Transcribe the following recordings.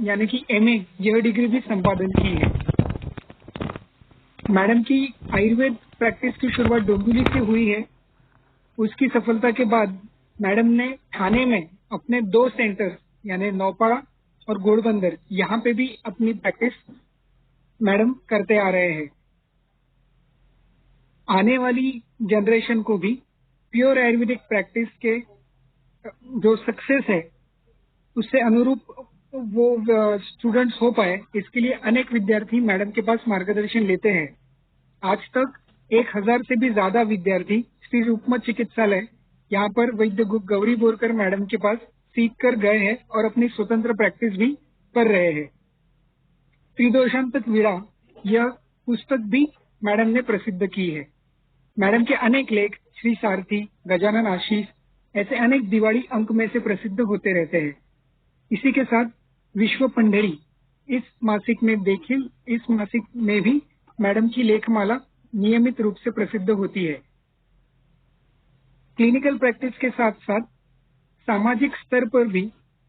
यानी कि एमए यह डिग्री भी संपादन की है। मैडम की आयुर्वेद प्रैक्टिस की शुरुआत डोंबिवली से हुई है। उसकी सफलता के बाद मैडम ने ठाणे में अपने 2 सेंटर यानी नौपाड़ा और घोड़बंदर यहाँ पे भी अपनी प्रैक्टिस मैडम करते आ रहे हैं। आने वाली जनरेशन को भी प्योर आयुर्वेदिक प्रैक्टिस के जो सक्सेस है उससे अनुरूप वो स्टूडेंट्स हो पाए, इसके लिए अनेक विद्यार्थी मैडम के पास मार्गदर्शन लेते हैं। आज तक 1000 से भी ज्यादा विद्यार्थी श्री रुक्मत चिकित्सालय यहाँ पर वैद्य गौरी बोरकर मैडम के पास सीख कर गए हैं और अपनी स्वतंत्र प्रैक्टिस भी कर रहे हैं। त्रिदोषांतक वीणा यह पुस्तक भी मैडम ने प्रसिद्ध की है। मैडम के अनेक लेख श्री सारथी, गजानन आशीष ऐसे अनेक दिवाली अंक में से प्रसिद्ध होते रहते हैं। इसी के साथ विश्व पंढरी इस मासिक में भी मैडम की लेखमाला नियमित रूप से प्रसिद्ध होती है। क्लिनिकल प्रैक्टिस के साथ साथ सामाजिक स्तर पर भी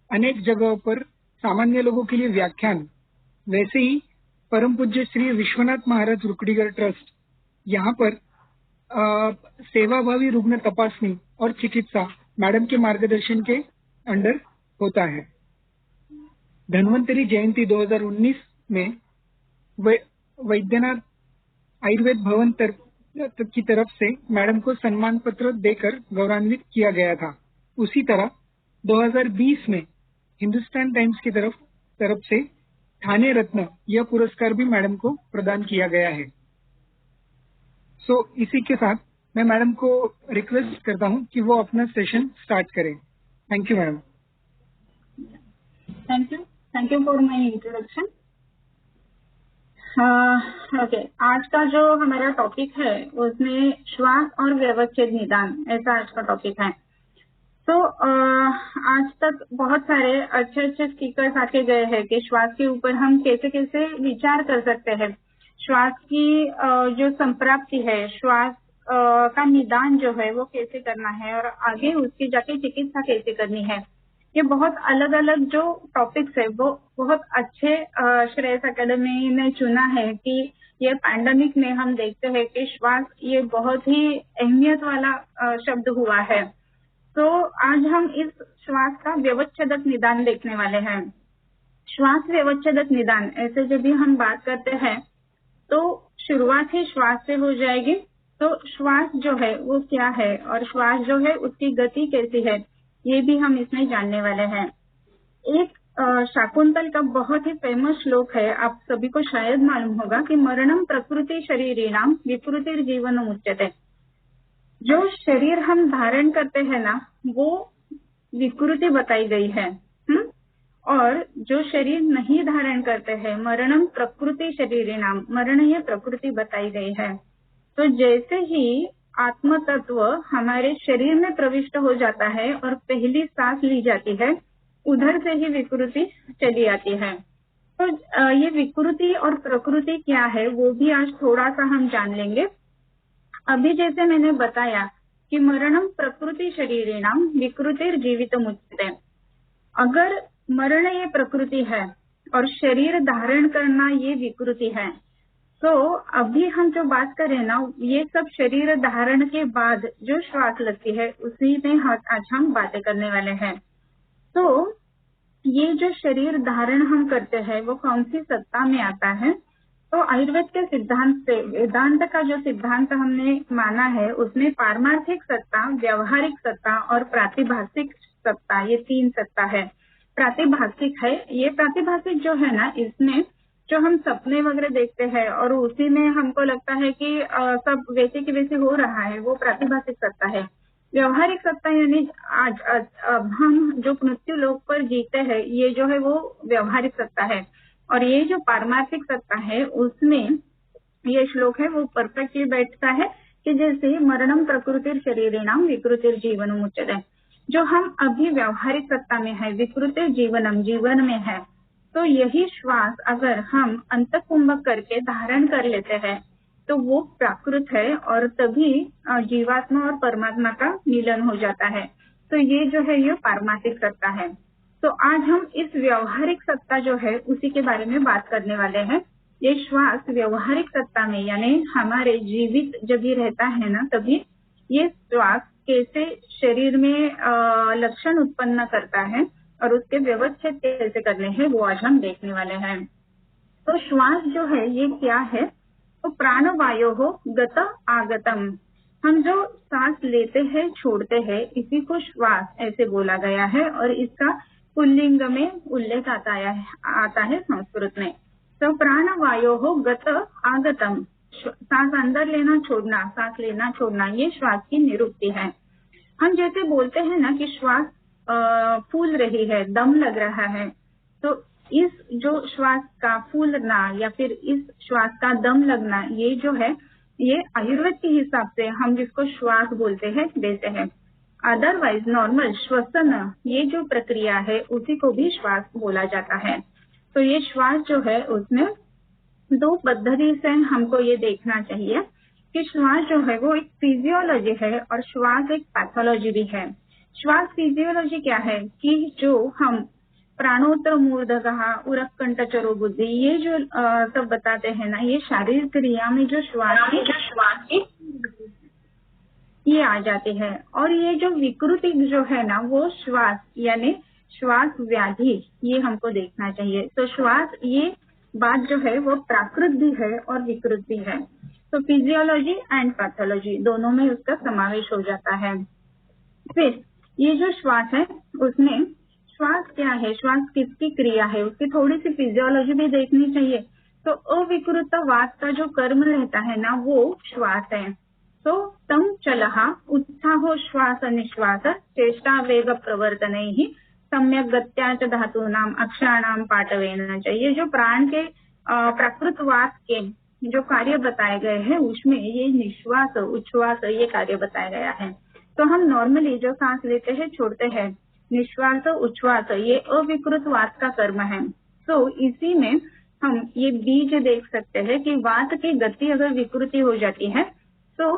अनेक जगहों पर सामान्य लोगों के लिए व्याख्यान, वैसे ही परम पूज्य श्री विश्वनाथ महाराज रुकड़ीगर ट्रस्ट यहाँ पर सेवाभावी रुग्ण तपासनी और चिकित्सा मैडम के मार्गदर्शन के अंडर होता है। धन्वंतरी जयंती 2019 में वैद्यनाथ आयुर्वेद भवन की तरफ से मैडम को सम्मान पत्र देकर गौरवान्वित किया गया था। उसी तरह 2020 में हिंदुस्तान टाइम्स की तरफ से ठाणे रत्न यह पुरस्कार भी मैडम को प्रदान किया गया है। इसी के साथ मैं मैडम को रिक्वेस्ट करता हूं कि वो अपना सेशन स्टार्ट करें। Thank you madam. Thank you for my introduction. Okay, आज का जो हमारा टॉपिक है उसमें श्वास और व्यवच्छेद निदान, ऐसा आज का टॉपिक है। तो आज तक बहुत सारे अच्छे स्पीकर्स आके गए हैं कि श्वास के ऊपर हम कैसे कैसे विचार कर सकते हैं, श्वास की जो संप्राप्ति है, श्वास का निदान जो है वो कैसे करना है और आगे उसकी जाके चिकित्सा कैसे करनी है। ये बहुत अलग अलग जो टॉपिक्स है वो बहुत अच्छे श्रेयस एकेडमी ने चुना है कि ये पैंडेमिक में हम देखते हैं कि श्वास ये बहुत ही अहमियत वाला शब्द हुआ है। तो आज हम इस श्वास का व्यवच्छेदक निदान देखने वाले हैं। श्वास व्यवच्छेदक निदान ऐसे जब भी हम बात करते हैं तो शुरुआत ही श्वास से हो जाएगी। तो श्वास जो है वो क्या है और श्वास जो है उसकी गति कैसी है, ये भी हम इसमें जानने वाले हैं। एक शाकुंतल का बहुत ही फेमस श्लोक है, आप सभी को शायद मालूम होगा कि मरणम प्रकृति शरीरिणाम विकृतिर जीवनम उच्यते। जो शरीर हम धारण करते हैं ना वो विकृति बताई गई है। और जो शरीर नहीं धारण करते हैं, मरणम प्रकृति शरीरिणाम, मरण ये प्रकृति बताई गई है। तो जैसे ही आत्म तत्व हमारे शरीर में प्रविष्ट हो जाता है और पहली सांस ली जाती है, उधर से ही विकृति चली आती है। तो ये विकृति और प्रकृति क्या है वो भी आज थोड़ा सा हम जान लेंगे। अभी जैसे मैंने बताया कि मरणम प्रकृति शरीरिणाम विकृतिर जीवितम उच्यते। अगर मरण ये प्रकृति है और शरीर धारण करना ये विकृति है, तो अभी हम जो बात करें ना ये सब शरीर धारण के बाद जो श्वास लगती है उसी में आज हम बातें करने वाले हैं। तो ये जो शरीर धारण हम करते हैं वो कौन सी सत्ता में आता है? तो आयुर्वेद के सिद्धांत से, वेदांत का जो सिद्धांत हमने माना है उसमें पारमार्थिक सत्ता, व्यवहारिक सत्ता और प्रातिभाषिक सत्ता, ये 3 सत्ता है। प्रातिभाषिक है, ये प्रातिभाषिक जो है ना इसमें जो हम सपने वगैरह देखते हैं और उसी में हमको लगता है कि सब वैसे की वैसे हो रहा है, वो प्रातिभाषिक सत्ता है। व्यवहारिक सत्ता यानी आज अब हम जो मृत्यु लोक पर जीते हैं ये जो है वो व्यवहारिक सत्ता है। और ये जो पारमार्थिक सत्ता है उसमें ये श्लोक है वो परफेक्टली बैठता है कि जैसे मरणम प्रकृतिर शरीरिणाम विकृतिर जीवनम उच्यते। जो हम अभी व्यवहारिक सत्ता में है, विकृतिर जीवनम जीवन में है, तो यही श्वास अगर हम अंतकुंभक करके धारण कर लेते हैं तो वो प्राकृत है और तभी जीवात्मा और परमात्मा का मिलन हो जाता है। तो ये जो है ये पारमार्थिक सत्ता है। तो आज हम इस व्यवहारिक सत्ता जो है उसी के बारे में बात करने वाले हैं। ये श्वास व्यवहारिक सत्ता में यानी हमारे जीवित जब भी रहता है ना, तभी ये श्वास कैसे शरीर में लक्षण उत्पन्न करता है और उसके व्यवच्छेद कैसे करने हैं वो आज हम देखने वाले हैं। तो श्वास जो है ये क्या है? तो प्राणवायो हो गत आगतम। हम जो सांस लेते हैं छोड़ते हैं इसी को श्वास ऐसे बोला गया है और इसका पुल्लिंग में उल्लेख आता है संस्कृत में। तो प्राणवायो हो गत आगतम, सांस अंदर लेना छोड़ना, सांस लेना छोड़ना, ये श्वास की निरुक्ति है। हम जैसे बोलते हैं ना कि श्वास फूल रही है, दम लग रहा है, तो इस जो श्वास का फूलना या फिर इस श्वास का दम लगना, ये जो है ये आयुर्वेद के हिसाब से हम जिसको श्वास बोलते हैं देते हैं। अदरवाइज नॉर्मल श्वसन, ये जो प्रक्रिया है उसी को भी श्वास बोला जाता है। तो ये श्वास जो है उसमें दो पद्धति से हमको ये देखना चाहिए कि श्वास जो है वो एक फिजियोलॉजी है और श्वास एक पैथोलॉजी भी है। श्वास फिजियोलॉजी क्या है कि जो हम प्राणोत्तर मूर्धकः उरक कंठ चरो बुद्धि, ये जो सब बताते हैं ना, ये शारीरिक क्रिया में जो श्वास की ये आ जाती है। और ये जो विकृति जो है ना वो श्वास यानी श्वास व्याधि, ये हमको देखना चाहिए। तो श्वास ये बात जो है वो प्राकृत भी है और विकृत भी है। तो फिजियोलॉजी एंड पैथोलॉजी दोनों में उसका समावेश हो जाता है। फिर ये जो श्वास है उसमें श्वास क्या है, श्वास किसकी क्रिया है, उसकी थोड़ी सी फिजियोलॉजी भी देखनी चाहिए। तो अविकृत वात का जो कर्म रहता है ना वो श्वास है। तो तम चलः उत्साहो श्वास निश्वास चेष्टा वेग प्रवर्तनैः सम्यक गत्या च धातूनाम अक्षराणाम पाठवेन चाहिए। जो प्राण के प्राकृत वात के जो कार्य बताए गए हैं उसमें ये निश्वास उच्छ्वास ये कार्य बताया गया है। तो हम नॉर्मली जो सांस लेते हैं छोड़ते हैं, निश्वास उच्छ्वास ये अविकृत वात का कर्म है। तो इसी में हम ये बीज देख सकते हैं कि वात की गति अगर विकृति हो जाती है तो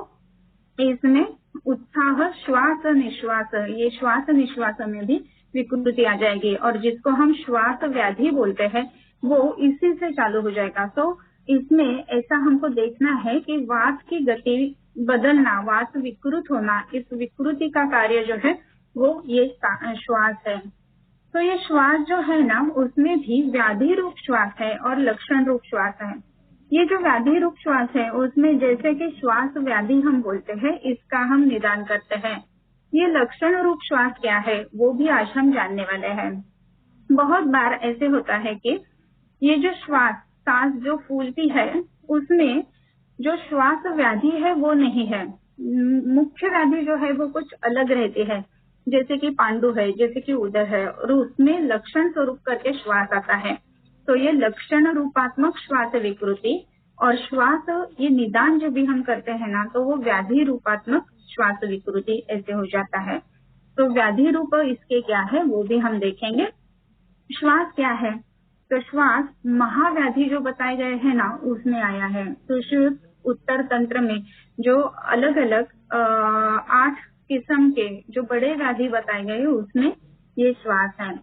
इसमें उत्साह श्वास निश्वास, ये श्वास निश्वास में भी विकृति आ जाएगी और जिसको हम श्वास व्याधि बोलते हैं वो इसी से चालू हो जाएगा। तो इसमें ऐसा हमको देखना है कि वात की गति बदलना, वात विकृत होना, इस विकृति का कार्य जो है वो ये श्वास है। तो ये श्वास जो है ना उसमें भी व्याधि रूप श्वास है और लक्षण रूप श्वास है। ये जो व्याधि रूप श्वास है उसमें जैसे कि श्वास व्याधि हम बोलते हैं इसका हम निदान करते हैं। ये लक्षण रूप श्वास क्या है वो भी आज हम जानने वाले हैं। बहुत बार ऐसे होता है कि ये जो सांस जो फूलती है उसमें जो श्वास व्याधि है वो नहीं है, मुख्य व्याधि जो है वो कुछ अलग रहती है, जैसे कि पांडु है, जैसे कि उदर है, और उसमें लक्षण स्वरूप करके श्वास आता है। तो ये लक्षण रूपात्मक श्वास विकृति और श्वास ये निदान जो भी हम करते हैं ना तो वो व्याधि रूपात्मक श्वास विकृति ऐसे हो जाता है। तो व्याधि रूप इसके क्या है वो भी हम देखेंगे। श्वास क्या है? तो श्वास महाव्याधि जो बताए गए हैं ना उसमें आया है। सुश्रुत उत्तर तंत्र में जो अलग अलग 8 किस्म के जो बड़े व्याधि बताए गए उसमें ये श्वास है।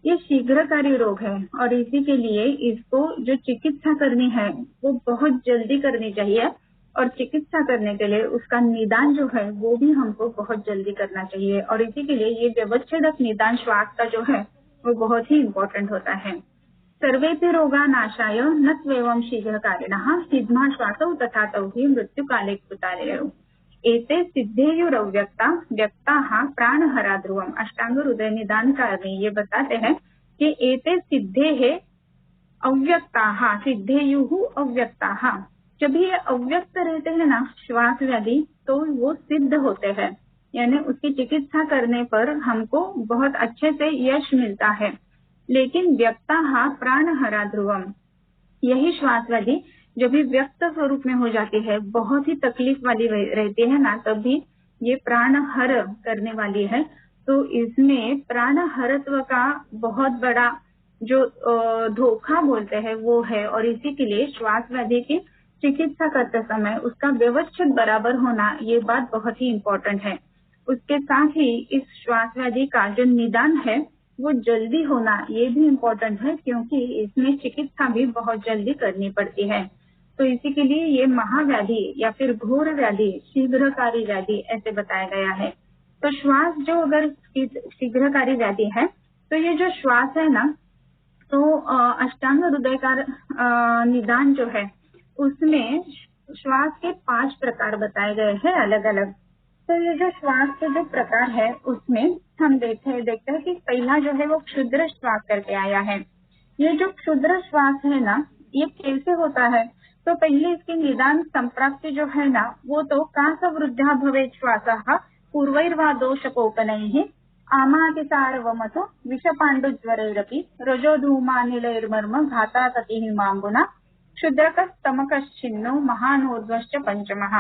ये शीघ्रकारी रोग है और इसी के लिए इसको जो चिकित्सा करनी है वो बहुत जल्दी करनी चाहिए और चिकित्सा करने के लिए उसका निदान जो है वो भी हमको बहुत जल्दी करना चाहिए और इसी के लिए ये व्यवच्छेदक निदान श्वास का जो है वो बहुत ही इम्पोर्टेंट होता है। सर्वेपि रोगा नाशाय न त्वेवं शीघ्रकारिणः सिद्धा श्वासौ तथा तौ हि मृत्यु काले कृतारेयौ एते सिद्धेयुरव्यक्ता व्यक्ताः प्राणहरा ध्रुवम। अष्टांग हृदय निदान कारणी ये बताते हैं कि एते सिद्धेः अव्यक्ताः सिद्धेयुः अव्यक्ताः। जब ये अव्यक्त रहते हैं ना श्वास व्याधि तो वो सिद्ध होते हैं, यानी उसकी चिकित्सा करने पर हमको बहुत अच्छे से यश मिलता है। लेकिन व्यक्ताः प्राणहरा ध्रुवम, यही श्वास व्याधि जब भी व्यक्त स्वरूप में हो जाती है, बहुत ही तकलीफ वाली रहती है ना, तभी ये प्राणहर करने वाली है। तो इसमें प्राणहरत्व का बहुत बड़ा जो धोखा बोलते हैं वो है और इसी के लिए श्वास व्याधि की चिकित्सा करते समय उसका व्यवच्छेद बराबर होना ये बात बहुत ही इम्पोर्टेंट है। उसके साथ ही इस श्वास व्याधि का जो निदान है वो जल्दी होना ये भी इम्पोर्टेंट है, क्योंकि इसमें चिकित्सा भी बहुत जल्दी करनी पड़ती है। तो इसी के लिए ये महाव्याधि या फिर घोर व्याधि, शीघ्रकारी व्याधि ऐसे बताया गया है। तो श्वास जो अगर शीघ्रकारी व्याधि है, तो ये जो श्वास है ना, तो अष्टांग हृदय का निदान जो है उसमें श्वास के 5 प्रकार बताए गए हैं अलग अलग। तो ये जो श्वास के जो प्रकार है उसमें हम देखते हैं कि पहला जो है वो क्षुद्र श्वास करके आया है। ये जो क्षुद्र श्वास है ना, ये कैसे होता है? तो पहले इसकी निदान संप्राप्ति जो है ना, वो तो कास वृद्धा भवेत् श्वासः पूर्वैर्वा दोषकोपनैः आमातिसारवमतो विषपाण्डुज्वरैरपि रजोधूमानिलैर्मर्म घाताततिः माम्बुना क्षुद्रकस्तमकश्छिन्नो महानोर्ध्वश्च पंचमः।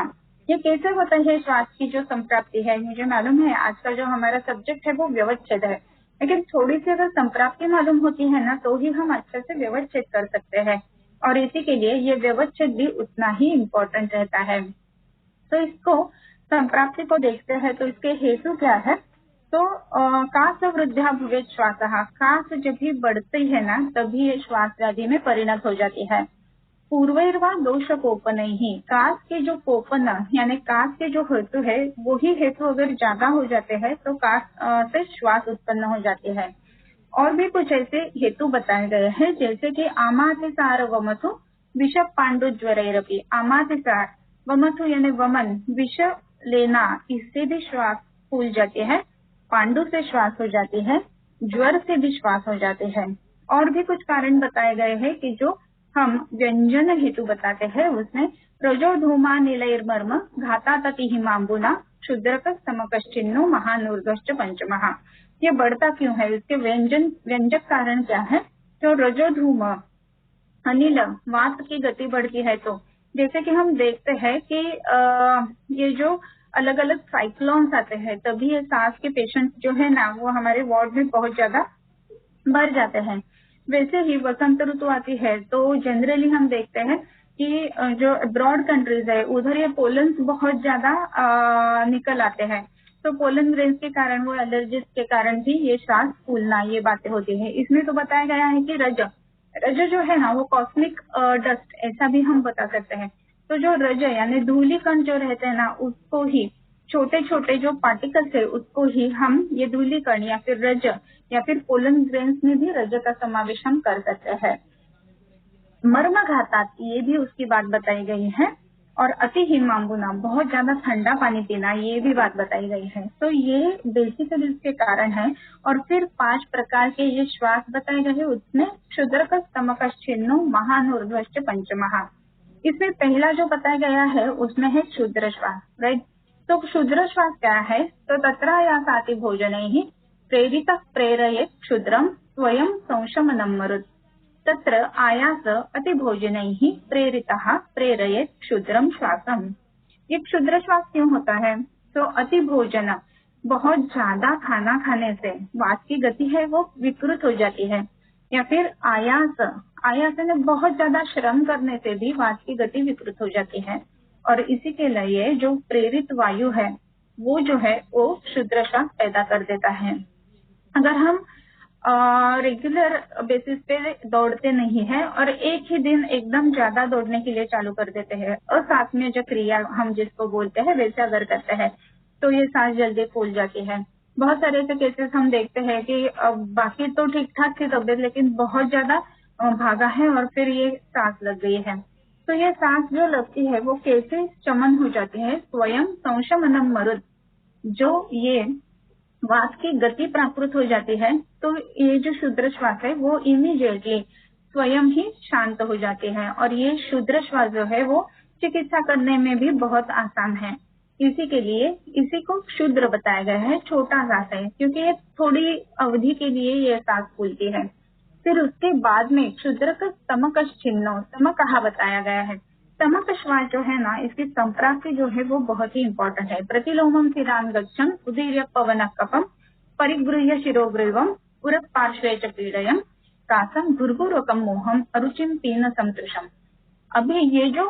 ये कैसे होता है श्वास की जो संप्राप्ति है? मुझे मालूम है आज का जो हमारा सब्जेक्ट है वो व्यवच्छेद है, लेकिन थोड़ी सी अगर संप्राप्ति मालूम होती है ना, तो ही हम अच्छे से व्यवच्छेद कर सकते हैं, और इसी के लिए ये व्यवच्छेद भी उतना ही इम्पोर्टेंट रहता है। तो इसको संप्राप्ति को देखते हैं, तो इसके हेतु क्या है? तो कास वृद्धा भवेत् श्वासः, कास जब भी बढ़ती है ना, तभी ये श्वास व्याधि में परिणत हो जाती है। पूर्वैर्वा दोषकोपनैः, कास के जो कोपन यानी कास के जो हेतु है, वही हेतु अगर ज्यादा हो जाते हैं तो कास से श्वास उत्पन्न हो जाती है। और भी कुछ ऐसे हेतु बताए गए हैं, जैसे कि आमातिसार वमथु विष पांडुज्वरैरपि। आमातिसार, वमथु यानी वमन, विष लेना, इससे भी श्वास फूल जाती है, पांडु से श्वास हो जाती है, ज्वर से भी श्वास हो जाते हैं। और भी कुछ कारण बताए गए हैं कि जो हम व्यंजन हेतु बताते हैं उसमें रजोधूमा नीलैर्मर्म घाताततिः माम्बुना क्षुद्रकस्तमकश्चिन्नो महानूर्ध्वश्च पंचमः। ये बढ़ता क्यों है? इसके व्यंजक कारण क्या है? तो रजोधूम अनिल, वात की गति बढ़ती है। तो जैसे कि हम देखते हैं कि ये जो अलग अलग साइक्लोन्स आते हैं, तभी ये सांस के पेशेंट जो है ना, वो हमारे वार्ड में बहुत ज्यादा बढ़ जाते हैं। वैसे ही वसंत ऋतु आती है तो जनरली हम देखते हैं कि जो अब्रॉड कंट्रीज है उधर ये पोलन्स बहुत ज्यादा निकल आते हैं। तो पोलन ग्रेन्स के कारण, वो एलर्जीज के कारण भी ये श्वास फूलना, ये बातें होती है। इसमें तो बताया गया है कि रज जो है ना, वो कॉस्मिक डस्ट ऐसा भी हम बता सकते हैं। तो जो रज यानी धूलिकण जो रहते हैं ना, उसको ही, छोटे छोटे जो पार्टिकल्स है उसको ही हम ये धूलिकण या फिर रज या फिर पोलन ग्रेन्स में भी रज का समावेश हम कर सकते हैं। मर्म घातात, ये भी उसकी बात बताई गई है। और अति हिमांबुना, बहुत ज्यादा ठंडा पानी पीना, ये भी बात बताई गई है। तो ये बेसिकली इसके कारण है। और फिर 5 प्रकार के ये श्वास बताए गए हैं, उसमें क्षुद्रकस्तमकश्चिन्नो महानूर्ध्वश्च पंचमः। इसमें पहला जो बताया गया है उसमें है क्षुद्र श्वास, राइट। तो क्षुद्र श्वास क्या है? तो तत्रायासाति भोजनैः प्रेरितः प्रेरयेत् क्षुद्रम स्वयं संशमनं मरुत्। तत्र आयास अतिभोजनैः प्रेरितः प्रेरयेत् क्षुद्रम श्वासम। ये क्षुद्र श्वास क्यों होता है? तो अति भोजन, बहुत ज्यादा खाना खाने से वात की गति है वो विकृत हो जाती है। या फिर आयास ने बहुत ज्यादा श्रम करने से भी वात की गति विकृत हो जाती है। और इसी के लिए जो प्रेरित वायु है वो जो है वो क्षुद्र श्वास पैदा कर देता है। अगर हम रेगुलर बेसिस पे दौड़ते नहीं है और एक ही दिन एकदम ज्यादा दौड़ने के लिए चालू कर देते हैं, असात्म्य जो क्रिया हम जिसको बोलते हैं वैसे अगर करते हैं, तो ये सांस जल्दी फूल जाती है। बहुत सारे ऐसे केसेस हम देखते हैं कि बाकी तो ठीक ठाक थी तबियत, लेकिन बहुत ज्यादा भागा है और फिर ये सांस लग गई है। तो ये सांस जो लगती है वो कैसे चमन हो जाती है? स्वयं संशमनम मरुत्, जो ये वात की गति प्राकृत हो जाती है, तो ये जो क्षुद्र श्वास है वो इमीडिएटली स्वयं ही शांत हो जाते हैं। और ये क्षुद्र श्वास जो है वो चिकित्सा करने में भी बहुत आसान है। इसी के लिए इसी को क्षुद्र बताया गया है, छोटा सांस है, क्योंकि ये थोड़ी अवधि के लिए ये सांस फूलती है। फिर उसके बाद में क्षुद्र का स्तमकश्चिन्नो, स्तमकः बताया गया है। स्तमक श्वास जो है ना, इसकी संप्राप्ति जो है वो बहुत ही इम्पोर्टेंट है। प्रतिलोमम शिरान गच्छन् उदीर्य पवन कपम परिगृह्य शिरोग्रीवम उरत पार्श्वे च पीडयम् कासम भुर्भुरकम मोहम अरुचिम पीन संतुषम। अभी ये जो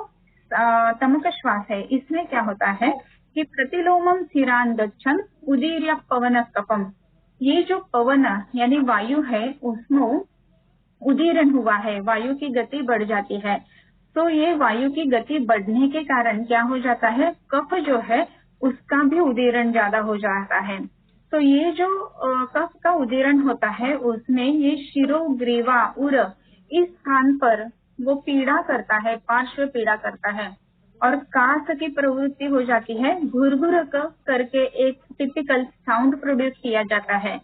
स्तमक श्वास है इसमें क्या होता है कि प्रतिलोमम शिरान गच्छन् उदीर्य पवन कपम, ये जो पवन यानी वायु है उसमें उदीरण हुआ है, वायु की गति बढ़ जाती है। तो ये वायु की गति बढ़ने के कारण क्या हो जाता है, कफ जो है उसका भी उदीरण ज्यादा हो जाता है। तो ये जो कफ का उदीरण होता है उसमें ये शिरोग्रीवा उर इस स्थान पर वो पीड़ा करता है, पार्श्व पीड़ा करता है और कास की प्रवृत्ति हो जाती है। घुरघुर करके एक टिपिकल साउंड प्रोड्यूस किया जाता है।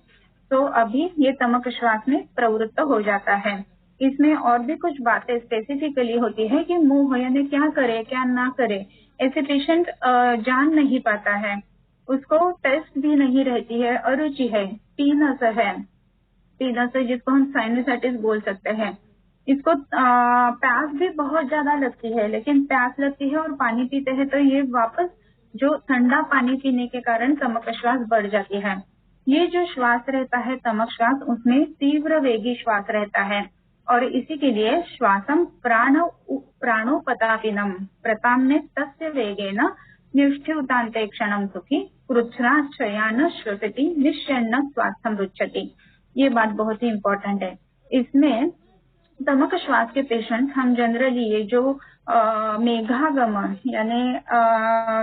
तो अभी ये तमक श्वास में प्रवृत्त हो जाता है। इसमें और भी कुछ बातें स्पेसिफिकली होती है कि मुंह यानी क्या करे क्या ना करे, ऐसे पेशेंट जान नहीं पाता है, उसको टेस्ट भी नहीं रहती है, अरुचि है, पीनस है, पीनस जिसको हम साइनसाइटिस बोल सकते हैं। इसको प्यास भी बहुत ज्यादा लगती है, लेकिन प्यास लगती है और पानी पीते हैं तो ये वापस जो ठंडा पानी पीने के कारण तमक श्वास बढ़ जाती है। ये जो श्वास रहता है तमक श्वास, उसमें तीव्र वेगी श्वास रहता है और इसी के लिए श्वासम प्राणोपतापिनम प्रताम्ने तस्य वेगेन निष्ठ्युतान्ते क्षणम सुखी कृच्छ्राशयान श्वसति निश्चन्न स्वास्थ्यम रुच्छति। ये बात बहुत ही इम्पोर्टेंट है। इसमें तमक श्वास के पेशेंट हम जनरली ये जो मेघागमन यानी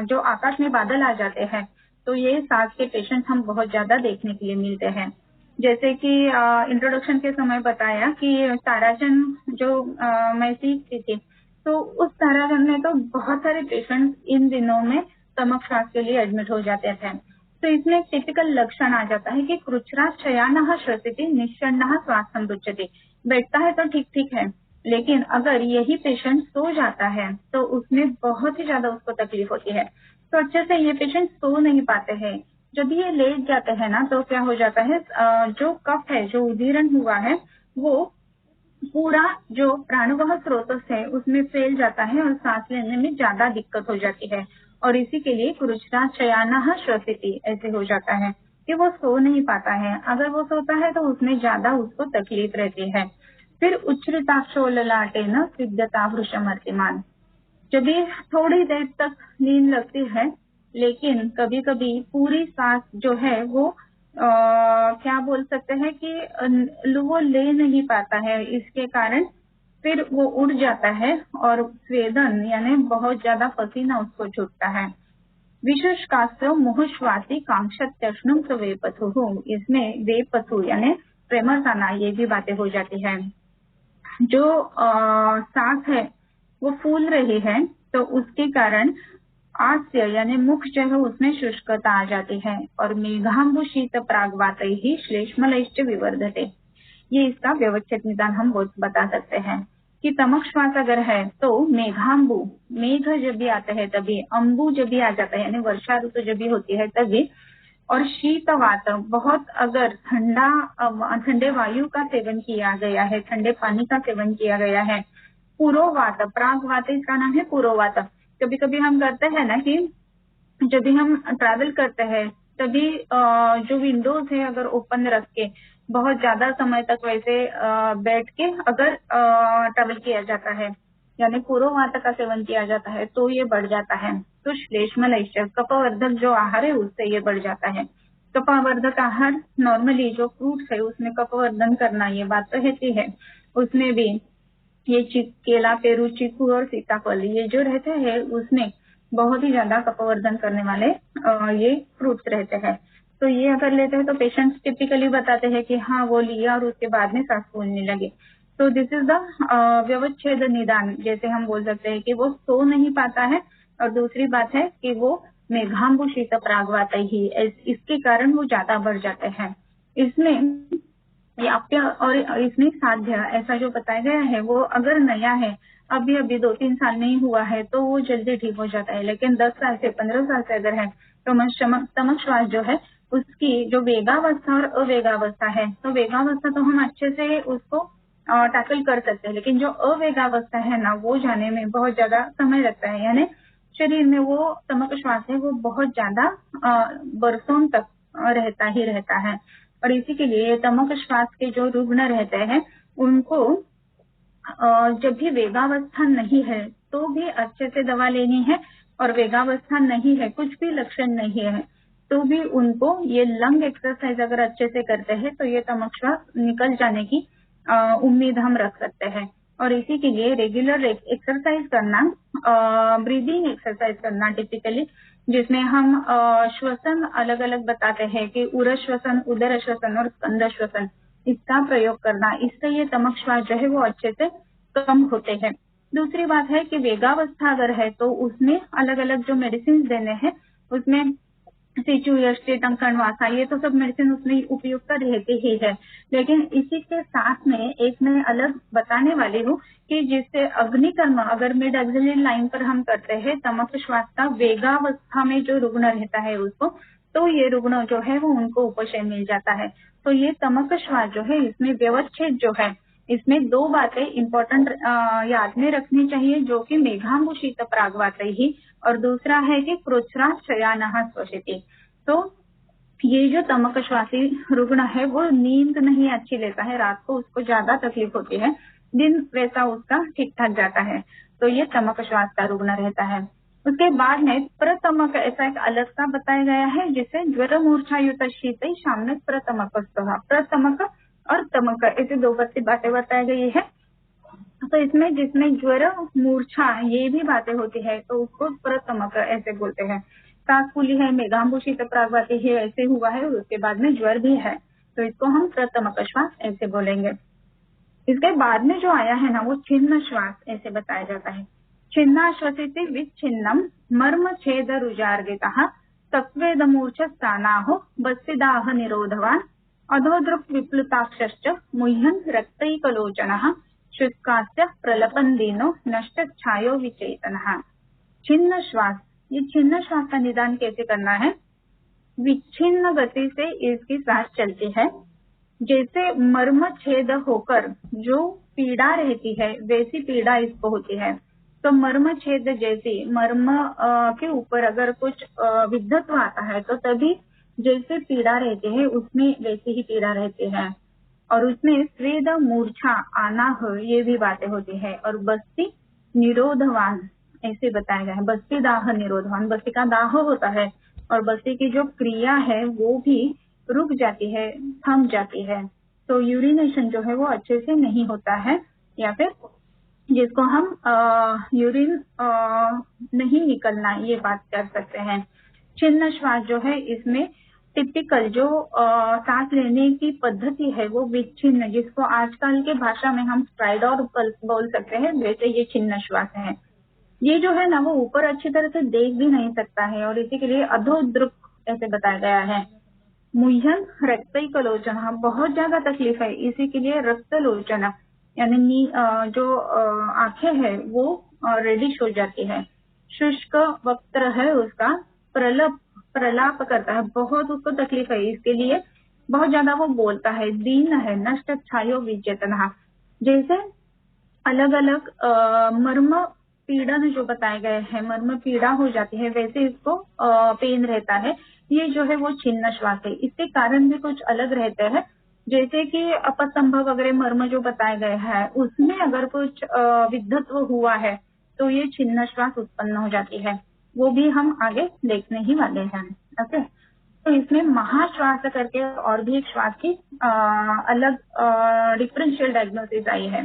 जो आकाश में बादल आ जाते हैं, तो ये सांस के पेशेंट हम बहुत ज्यादा देखने के लिए मिलते हैं। जैसे कि इंट्रोडक्शन के समय बताया कि ताराजन जो मैं सीखती थी, तो उस ताराजन में तो बहुत सारे पेशेंट इन दिनों में तमक श्वास के लिए एडमिट हो जाते थे। तो इसमें एक टिपिकल लक्षण आ जाता है कि कृच्छ्राशयानः श्वसति निश्चन्नः स्वास्थ्यं रुच्छति। बैठता है तो ठीक ठीक है, लेकिन अगर यही पेशेंट सो जाता है तो उसमें बहुत ही ज्यादा उसको तकलीफ होती है। तो अच्छे से ये पेशेंट सो नहीं पाते हैं। जब ये लेट जाते हैं ना तो क्या हो जाता है, जो कफ है, जो उदीरण हुआ है, वो पूरा जो प्राणवाह स्रोत है उसमें फैल जाता है और सांस लेने में ज्यादा दिक्कत हो जाती है। और इसी के लिए कृच्छ्राशयानः श्वसति ऐसे हो जाता है कि वो सो नहीं पाता है। अगर वो सोता है तो उसमें ज्यादा उसको तकलीफ रहती है। फिर उच्छ्रिताक्षोललाटेन सिद्धता वृषमर्तिमान। जब भी थोड़ी देर तक नींद लगती है, लेकिन कभी कभी पूरी सांस जो है वो क्या बोल सकते हैं कि वो ले नहीं पाता है। इसके कारण फिर वो उड़ जाता है और स्वेदन यानी बहुत ज्यादा पसीना उसको छूटता है। विशेष कास्त्र मुहुश्वासी कांक्षत्यश्नुम वेपथु, इसमें वेपथु यानी प्रेमर आना, ये भी बातें हो जाती है। जो सांस है वो फूल रही है तो उसके कारण आस्य यानी मुख जो है उसमें शुष्कता आ जाती है और मेघाम्बु शीत प्राग्वात ही श्लेष्मलैश्च विवर्धते। ये इसका व्यवस्थित निदान हम बता सकते हैं कि तमक श्वास अगर है तो मेघाम्बु, मेघ जब भी आता है तभी, अम्बु जब भी आ जाता है यानी वर्षा ऋतु जब भी होती है तभी, और शीतवात बहुत अगर ठंडे वायु का सेवन किया गया है, ठंडे पानी का सेवन किया गया है। पुरोवात, प्रागवात इसका नाम है पुरोवात। कभी कभी हम करते हैं ना कि जब भी हम ट्रैवल करते हैं तभी जो विंडोज है अगर ओपन रख के बहुत ज्यादा समय तक वैसे बैठ के अगर ट्रैवल किया जाता है यानी पुरोवात का सेवन किया जाता है तो ये बढ़ जाता है। तो श्लेष्मलैश्च कफवर्धक जो आहार है उससे ये बढ़ जाता है। कफवर्धक आहार नॉर्मली जो फ्रूट्स है उसमें कफवर्धन करना ये बात तो रहती है। उसमें भी ये केला, पेरू, चीकू और सीताफल ये जो रहते हैं उसमें बहुत ही ज्यादा कफवर्धन करने वाले ये फ्रूट्स रहते हैं। तो ये अगर लेते हैं तो पेशेंट्स टिपिकली बताते हैं कि हाँ वो लिया और उसके बाद में सांस फूलने लगे। तो दिस इज द व्यवच्छेद निदान, जैसे हम बोल सकते हैं कि वो सो नहीं पाता है और दूसरी बात है कि वो मेघाम्बु शीत प्राग्वात ही, इसके कारण वो ज्यादा बढ़ जाते हैं। इसमें याप्य और इसमें साध्य ऐसा जो बताया गया है वो अगर नया है, अभी 2-3 साल नहीं हुआ है तो वो जल्दी ठीक हो जाता है, लेकिन 10 साल से 15 साल से अगर है तो तमक श्वास जो है उसकी जो वेगावस्था और अवेगावस्था है, तो वेगावस्था तो हम अच्छे से उसको टैकल कर सकते हैं, लेकिन जो अवेगावस्था है ना वो जाने में बहुत ज्यादा समय लगता है। यानी शरीर में वो तमक श्वास है वो बहुत ज्यादा बरसों तक रहता ही रहता है। और इसी के लिए तमक श्वास के जो रुग्ण रहते हैं उनको जब भी वेगावस्था नहीं है तो भी अच्छे से दवा लेनी है, और वेगावस्था नहीं है, कुछ भी लक्षण नहीं है तो भी उनको ये लंग एक्सरसाइज अगर अच्छे से करते हैं तो ये तमक श्वास निकल जाने की उम्मीद हम रख सकते हैं। और इसी के लिए रेगुलर एक्सरसाइज करना, ब्रीदिंग एक्सरसाइज करना टिपिकली, जिसमें हम श्वसन अलग अलग बताते हैं कि उर श्वसन, उदर श्वसन और स्कंद श्वसन, इसका प्रयोग करना, इससे ये तमक श्वास जो है वो अच्छे से कम होते हैं। दूसरी बात है कि वेगावस्था अगर है तो उसमें अलग अलग जो मेडिसिन देने हैं, उसमें सिचु, यष्टि, टंकण, वासा, ये तो सब मेडिसिन उसमें उपयुक्त रहती ही है। लेकिन इसी के साथ में एक मैं अलग बताने वाली हूँ कि जिससे अग्निकर्म अगर मिड एक्सिलरी लाइन पर हम करते हैं तमक श्वास का, वेगावस्था में जो रुग्ण रहता है उसको, तो ये रुग्ण जो है वो उनको उपशय मिल जाता है। तो ये तमक श्वास जो है इसमें व्यवच्छेद जो है, इसमें दो बातें इम्पोर्टेंट याद में रखनी चाहिए, जो कि मेघांबुशीत प्राग्वातै ही, और दूसरा है कि प्रोच्छ्रा शयानः स्वशति। तो ये जो तमक श्वासी रुग्ण है वो नींद नहीं अच्छी लेता है, रात को उसको ज्यादा तकलीफ होती है, दिन वैसा उसका ठीक ठाक जाता है, तो ये तमक श्वास का रुग्ण रहता है। उसके बाद में प्रतमक, ऐसा एक अलग सा बताया गया है जिसे ज्वर मूर्छायुत शीत शाम्यक प्रतमक, प्रतमक और तमक ऐसे दो बातें बताई गई है। तो इसमें जिसमें ज्वर, मूर्छा ये भी बातें होती है तो उसको प्रतमक ऐसे बोलते हैं। सांस फूली है, मेघांबुशीत प्राग्वातै है ऐसे हुआ है, उसके बाद में ज्वर भी है, तो इसको हम प्रतमक श्वास ऐसे बोलेंगे। इसके बाद में जो आया है ना वो छिन्न श्वास ऐसे बताया जाता है। छिन्नाश्वसिति विच्छिन्नम मर्म छेद रुजार्गितः तत्वेद मूर्छ स्थानाहो बस्तिदाह निरोधवान अधोदृक् विप्लुताक्षश्च मुह्यन् रक्तैकलोचनः शुष्कास्य प्रलपन दीनो नष्ट छायो विचेतनः। छिन्न श्वास, ये छिन्न श्वास का निदान कैसे करना है? विच्छिन्न गति से इसकी सांस चलती है, जैसे मर्म छेद होकर जो पीड़ा रहती है वैसी पीड़ा इसको होती है। तो मर्म छेद जैसी, मर्म के ऊपर अगर कुछ विद्धत्व आता है तो तभी जैसे पीड़ा रहती है उसमें वैसी ही पीड़ा रहती है। और उसमें स्वेद, मूर्छा आना हो, ये भी बातें होती है। और बस्ती निरोधवान ऐसे बताया गया है, बस्ती दाह निरोधवान, बस्ती का दाह होता है और बस्ती की जो क्रिया है वो भी रुक जाती है, थम जाती है। तो यूरिनेशन जो है वो अच्छे से नहीं होता है, या फिर जिसको हम यूरिन नहीं निकलना, ये बात कर सकते हैं। छिन्न श्वास जो है इसमें टिपिकल जो सांस लेने की पद्धति है वो विच्छिन्न, जिसको आजकल के भाषा में हम स्ट्राइडर बोल सकते हैं, वैसे ये छिन्न श्वास है। ये जो है ना वो ऊपर अच्छी तरह से देख भी नहीं सकता है और इसी के लिए अधोदृक् ऐसे बताया गया है। मुह्यन रक्तैकलोचन, बहुत ज्यादा तकलीफ है, इसी के लिए रक्तलोचन यानी जो आंखें है वो रेडिश हो जाती है। शुष्क वक्त्र है उसका, प्रलाप करता है, बहुत उसको तकलीफ है, इसके लिए बहुत ज्यादा वो बोलता है। दीन है, नष्ट छायो विचेतना, जैसे अलग अलग मर्म पीड़न जो बताए गए हैं, मर्म पीड़ा हो जाती है वैसे इसको पेन रहता है। ये जो है वो छिन्न श्वास है। इसके कारण भी कुछ अलग रहते हैं, जैसे कि अपस्तंभ वगैरह मर्म जो बताए गए हैं उसमें अगर कुछ विद्धत्व हुआ है तो ये छिन्न श्वास उत्पन्न हो जाती है, वो भी हम आगे देखने ही वाले हैं। ओके, तो इसमें महाश्वास करके और भी एक श्वास की अलग डिफरेंशियल डायग्नोसिस आई है।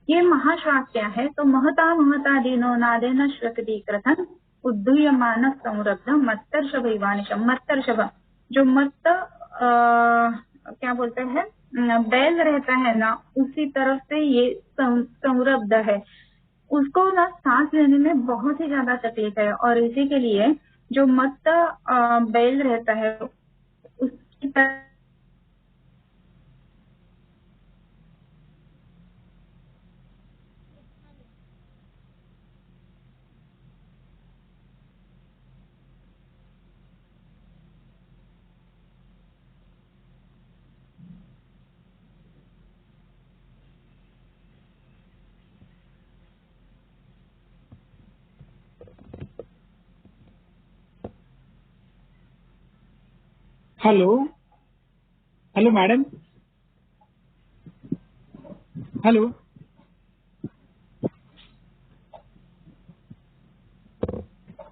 ये महाश्वास क्या है? तो महता महता दीनो नादेन श्वसति क्रथन उद्धूयमान संरब्ध मत्तर्षभ इवानिशम। मत्तर्षभ जो मत्त क्या बोलते हैं, बैल रहता है ना, उसी तरफ से ये संरब्ध है, उसको ना सांस लेने में बहुत ही ज्यादा तकलीफ है और इसी के लिए जो मत्त बैल रहता है उसकी तरह hello hello madam, hello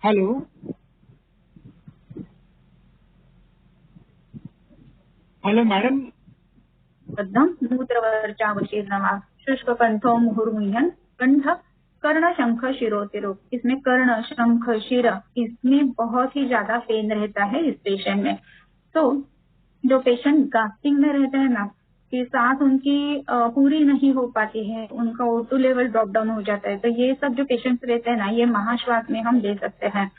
hello hello madam. बद्धम मूत्रवर्चावशीर्णवा शुष्ककंठो मुहुर्मुह्यन कंठ कर्ण शंख शिरोतिरो। इसमें कर्ण शंख शिर इसमें बहुत ही ज्यादा पेन रहता है इस पेशेंट में। तो जो पेशेंट गास्पिंग में रहते हैं ना, कि सांस उनकी पूरी नहीं हो पाती है, उनका O2 लेवल ड्रॉप डाउन हो जाता है, तो ये सब जो पेशेंट्स रहते हैं ना, ये महाश्वास में हम दे सकते हैं।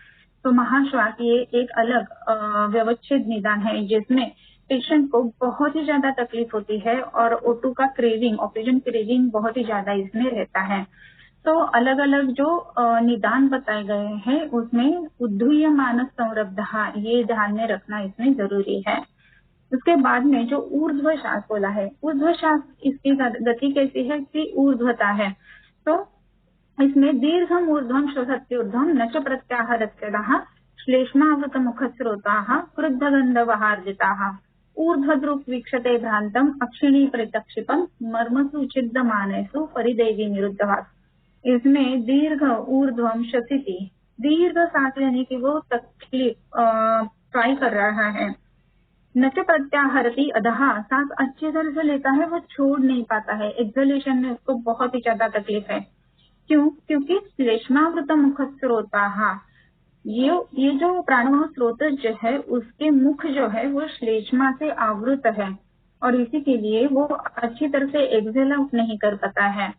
तो महाश्वास ये एक अलग व्यवच्छेद निदान है जिसमें पेशेंट को बहुत ही ज्यादा तकलीफ होती है और O2 का क्रेविंग, ऑक्सीजन क्रेविंग बहुत ही ज्यादा इसमें रहता है। तो अलग अलग जो निदान बताए गए हैं उसमें उद्धूयमान संरब्धः ये ध्यान में रखना इसमें जरूरी है। उसके बाद में जो ऊर्ध्व श्वास बोला है, ऊर्ध्व श्वास इसकी गति कैसी है कि ऊर्ध्वता है। तो इसमें दीर्घम ऊर्ध्वम श्वसत्यूर्ध्वम न च प्रत्याहारत्यदः श्लेष्मावृत मुखस्रोताः क्रुद्धगन्धवहार्जिताः ऊर्ध्वद्रुक् वीक्षते भ्रांतम अक्षिणी परितक्षिपम मर्मसु छिद्यमानेषु परिदेवी निरुद्धः। इसमें दीर्घ ऊर्ध्वम श्वसिति, दीर्घ सांस लेने की वो तकलीफ ट्राई कर रहा है। न च प्रत्याहरति अधः, सांस अच्छी तरह से लेता है वो छोड़ नहीं पाता है, एक्सहेलेशन में उसको बहुत ही ज्यादा तकलीफ है। क्यों? क्योंकि श्लेष्मावृत मुख स्रोता, ये जो प्राणवायु स्रोत जो है उसके मुख जो है वो श्लेष्मा से आवृत है और इसी के लिए वो अच्छी तरह से एक्सहेल आउट नहीं कर पाता है।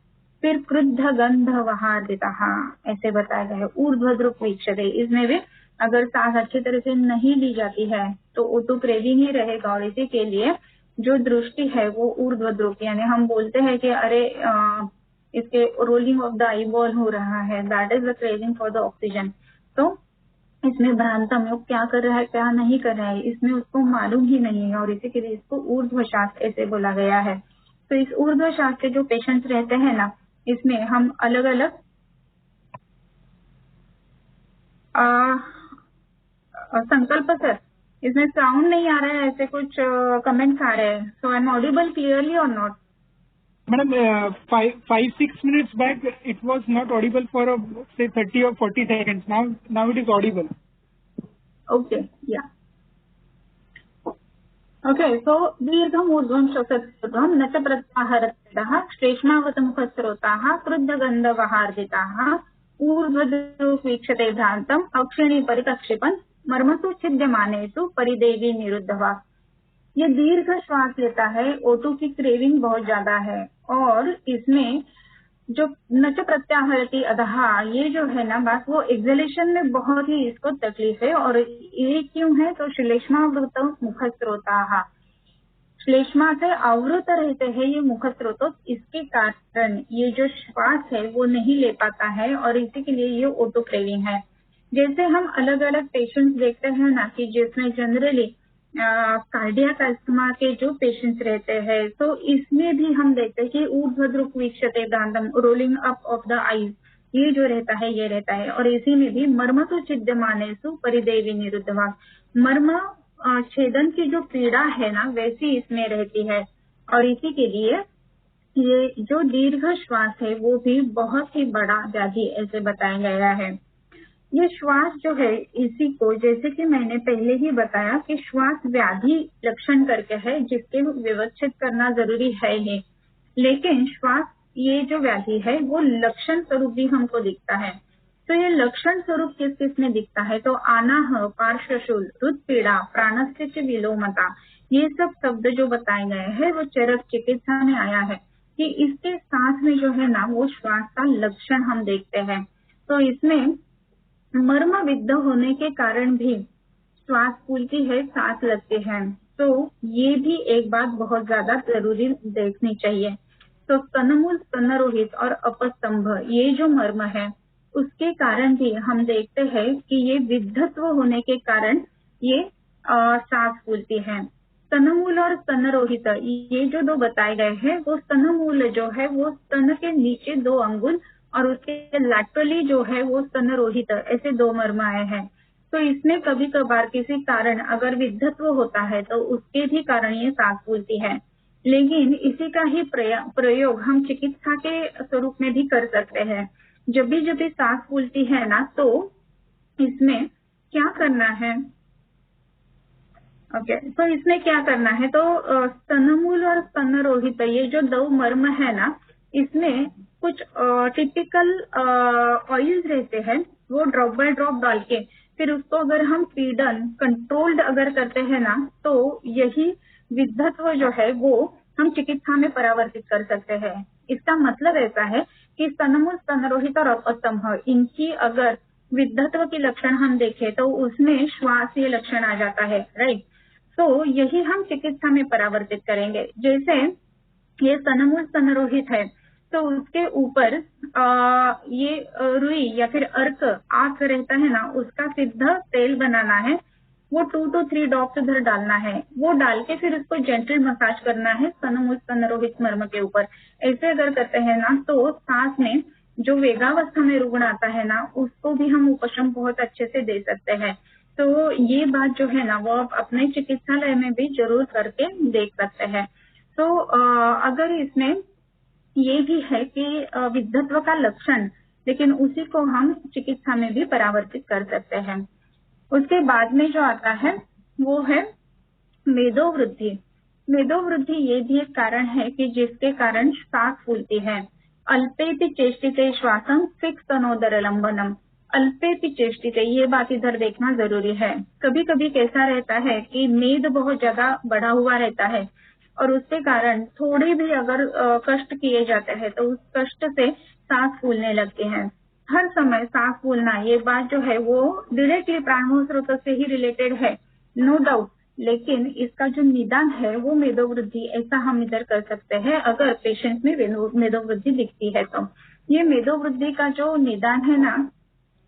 फिर क्रुद्ध गंध वहार्जितः ऐसे बताया गया है। ऊर्ध्वद्रुक् वीक्षते, इसमें भी अगर सांस अच्छी तरह से नहीं ली जाती है तो O2 क्रेविंग ही रहेगा और इसी के लिए जो दृष्टि है वो ऊर्ध्वद्रुक्, यानी हम बोलते हैं कि अरे इसके rolling of the eye ball हो रहा है, that is the craving for the oxygen. तो इसमें भ्रांतम योग क्या कर रहा है क्या नहीं कर रहा है इसमें उसको मालूम ही नहीं है और इसी के लिए इसको ऊर्ध्व श्वास ऐसे बोला गया है। तो इस ऊर्ध्व श्वास के जो पेशेंट्स रहते हैं ना, इसमें हम अलग अलग संकल्प सर, इसमें साउंड नहीं आ रहा है, ऐसे कुछ कमेंट्स आ रहे हैं। सो आई एम ऑडिबल क्लियरली और not? Madam, 5-6 minutes back it was not audible for say 30 or 40 seconds. Now it is audible. Okay, yeah. Okay, so दीर्घम ऊर्ध्वं श्वसत्यूर्ध्वं न च प्रत्याहारत्यदः श्लेष्मावृत मुखस्रोताः क्रुद्धगन्धवहार्जिताः ऊर्ध्वद्रुक् वीक्षते भ्रान्तम् अक्षिणी परितक्षिपन् मर्मसु छिद्यमानेषु परिदेवी निरुद्धः। ये दीर्घ श्वास लेता है, O2 की क्रेविंग बहुत ज्यादा है और इसमें जो न च प्रत्याहरति अधः ये जो है ना बात, वो एक्सहेलेशन में बहुत ही इसको तकलीफ है और ये क्यों है? तो श्लेष्मावृत मुखस्रोताः, श्लेष्मा से आवृत रहते हैं ये मुखस्रोत, इसके कारण ये जो श्वास है वो नहीं ले पाता है और इसी के लिए ये O2 क्रेविंग है। जैसे हम अलग अलग पेशेंट्स देखते हैं ना कि जिसमें जनरली कार्डियक अस्थमा के जो पेशेंट्स रहते हैं, तो इसमें भी हम देखते हैं कि ऊर्ध्वद्रुक् वीक्षते भ्रांतम, rolling up of the eyes, ये जो रहता है ये रहता है और इसी में भी मर्मसु छिद्यमानेषु परिदेवी निरुद्धः, मर्म छेदन की जो पीड़ा है ना वैसी इसमें रहती है और इसी के लिए ये जो दीर्घ श्वास है वो भी बहुत ही बड़ा व्याधि ऐसे बताया गया है। ये श्वास जो है इसी को, जैसे कि मैंने पहले ही बताया कि श्वास व्याधि लक्षण करके है जिसके व्यवस्थित करना जरूरी है ही, लेकिन श्वास ये जो व्याधि है वो लक्षण स्वरूप भी हमको दिखता है। तो ये लक्षण स्वरूप किस किस में दिखता है? तो आनाह, पार्श्वशूल, हृदपीड़ा, प्राणस्य च विलोमता, ये सब शब्द जो बताए गए हैं वो चरक चिकित्सा में आया है कि इसके साथ में जो है ना वो श्वास का लक्षण हम देखते हैं। तो इसमें मर्म विद्ध होने के कारण भी श्वास फूलती है, सांस लगती है, तो ये भी एक बात बहुत ज्यादा जरूरी देखनी चाहिए। तो स्तनमूल, स्तनरोहित और अपस्तंभ ये जो मर्म है उसके कारण भी हम देखते हैं कि ये विद्धत्व होने के कारण ये सांस फूलती है। स्तनमूल और स्तनरोहित ये जो दो बताए गए हैं, वो स्तनमूल जो है वो स्तन के नीचे 2 अंगुल और उसके लैटरली जो है वो स्तनरोहित, ऐसे 2 मर्म आए हैं। तो इसमें कभी कभार किसी कारण अगर विद्धत्व होता है तो उसके भी कारण ये सांस फूलती है, लेकिन इसी का ही प्रयोग हम चिकित्सा के स्वरूप में भी कर सकते हैं। जब भी सांस फूलती है ना तो इसमें क्या करना है, ओके, तो इसमें क्या करना है, तो स्तनमूल और स्तनरोहित ये जो दो मर्म है ना, इसमें कुछ टिपिकल ऑयल्स रहते हैं, वो ड्रॉप बाय ड्रॉप डाल के फिर उसको अगर हम पीडन कंट्रोल्ड अगर करते हैं ना, तो यही विद्धत्व जो है वो हम चिकित्सा में परावर्तित कर सकते हैं। इसका मतलब ऐसा है कि स्तनमूल, स्तनरोहित और अपस्तंभ, इनकी अगर विद्धत्व के लक्षण हम देखें तो उसमें श्वास ये लक्षण आ जाता है, राइट। तो यही हम चिकित्सा में परावर्तित करेंगे। जैसे ये स्तनमूल स्तनरोहित है, तो उसके ऊपर ये रुई या फिर अर्क आंख रहता है ना, उसका सिद्ध तेल बनाना है, वो 2 to 3 ड्रॉप्स उधर डालना है, वो डाल के फिर उसको जेंटल मसाज करना है स्तनमूल स्तनरोहित मर्म के ऊपर। ऐसे अगर करते हैं ना, तो सांस में जो वेगावस्था में रुग्ण आता है ना, उसको भी हम उपशम बहुत अच्छे से दे सकते हैं। तो ये बात जो है ना, वो आप अपने चिकित्सालय में भी जरूर करके देख सकते हैं। तो अगर इसमें ये भी है कि विद्धत्व का लक्षण, लेकिन उसी को हम चिकित्सा में भी परावर्तित कर सकते हैं। उसके बाद में जो आता है वो है मेदोवृद्धि। मेदोवृद्धि ये भी एक कारण है कि जिसके कारण सांस फूलती है। अल्पेपि चेष्टिते श्वासम फिक्स तनोदर लंबनम। अल्पेपि चेष्टिते, ये बात इधर देखना जरूरी है। कभी कभी कैसा रहता है कि मेद बहुत ज्यादा बढ़ा हुआ रहता है और उसके कारण थोड़े भी अगर कष्ट किए जाते हैं तो उस कष्ट से सांस फूलने लगते हैं। हर समय सांस फूलना, ये बात जो है वो डायरेक्टली प्राणवायु स्रोत से ही रिलेटेड है, नो डाउट, लेकिन इसका जो निदान है वो मेदोवृद्धि, ऐसा हम इधर कर सकते हैं अगर पेशेंट में मेदोवृद्धि दिखती है तो। ये मेदोवृद्धि का जो निदान है ना,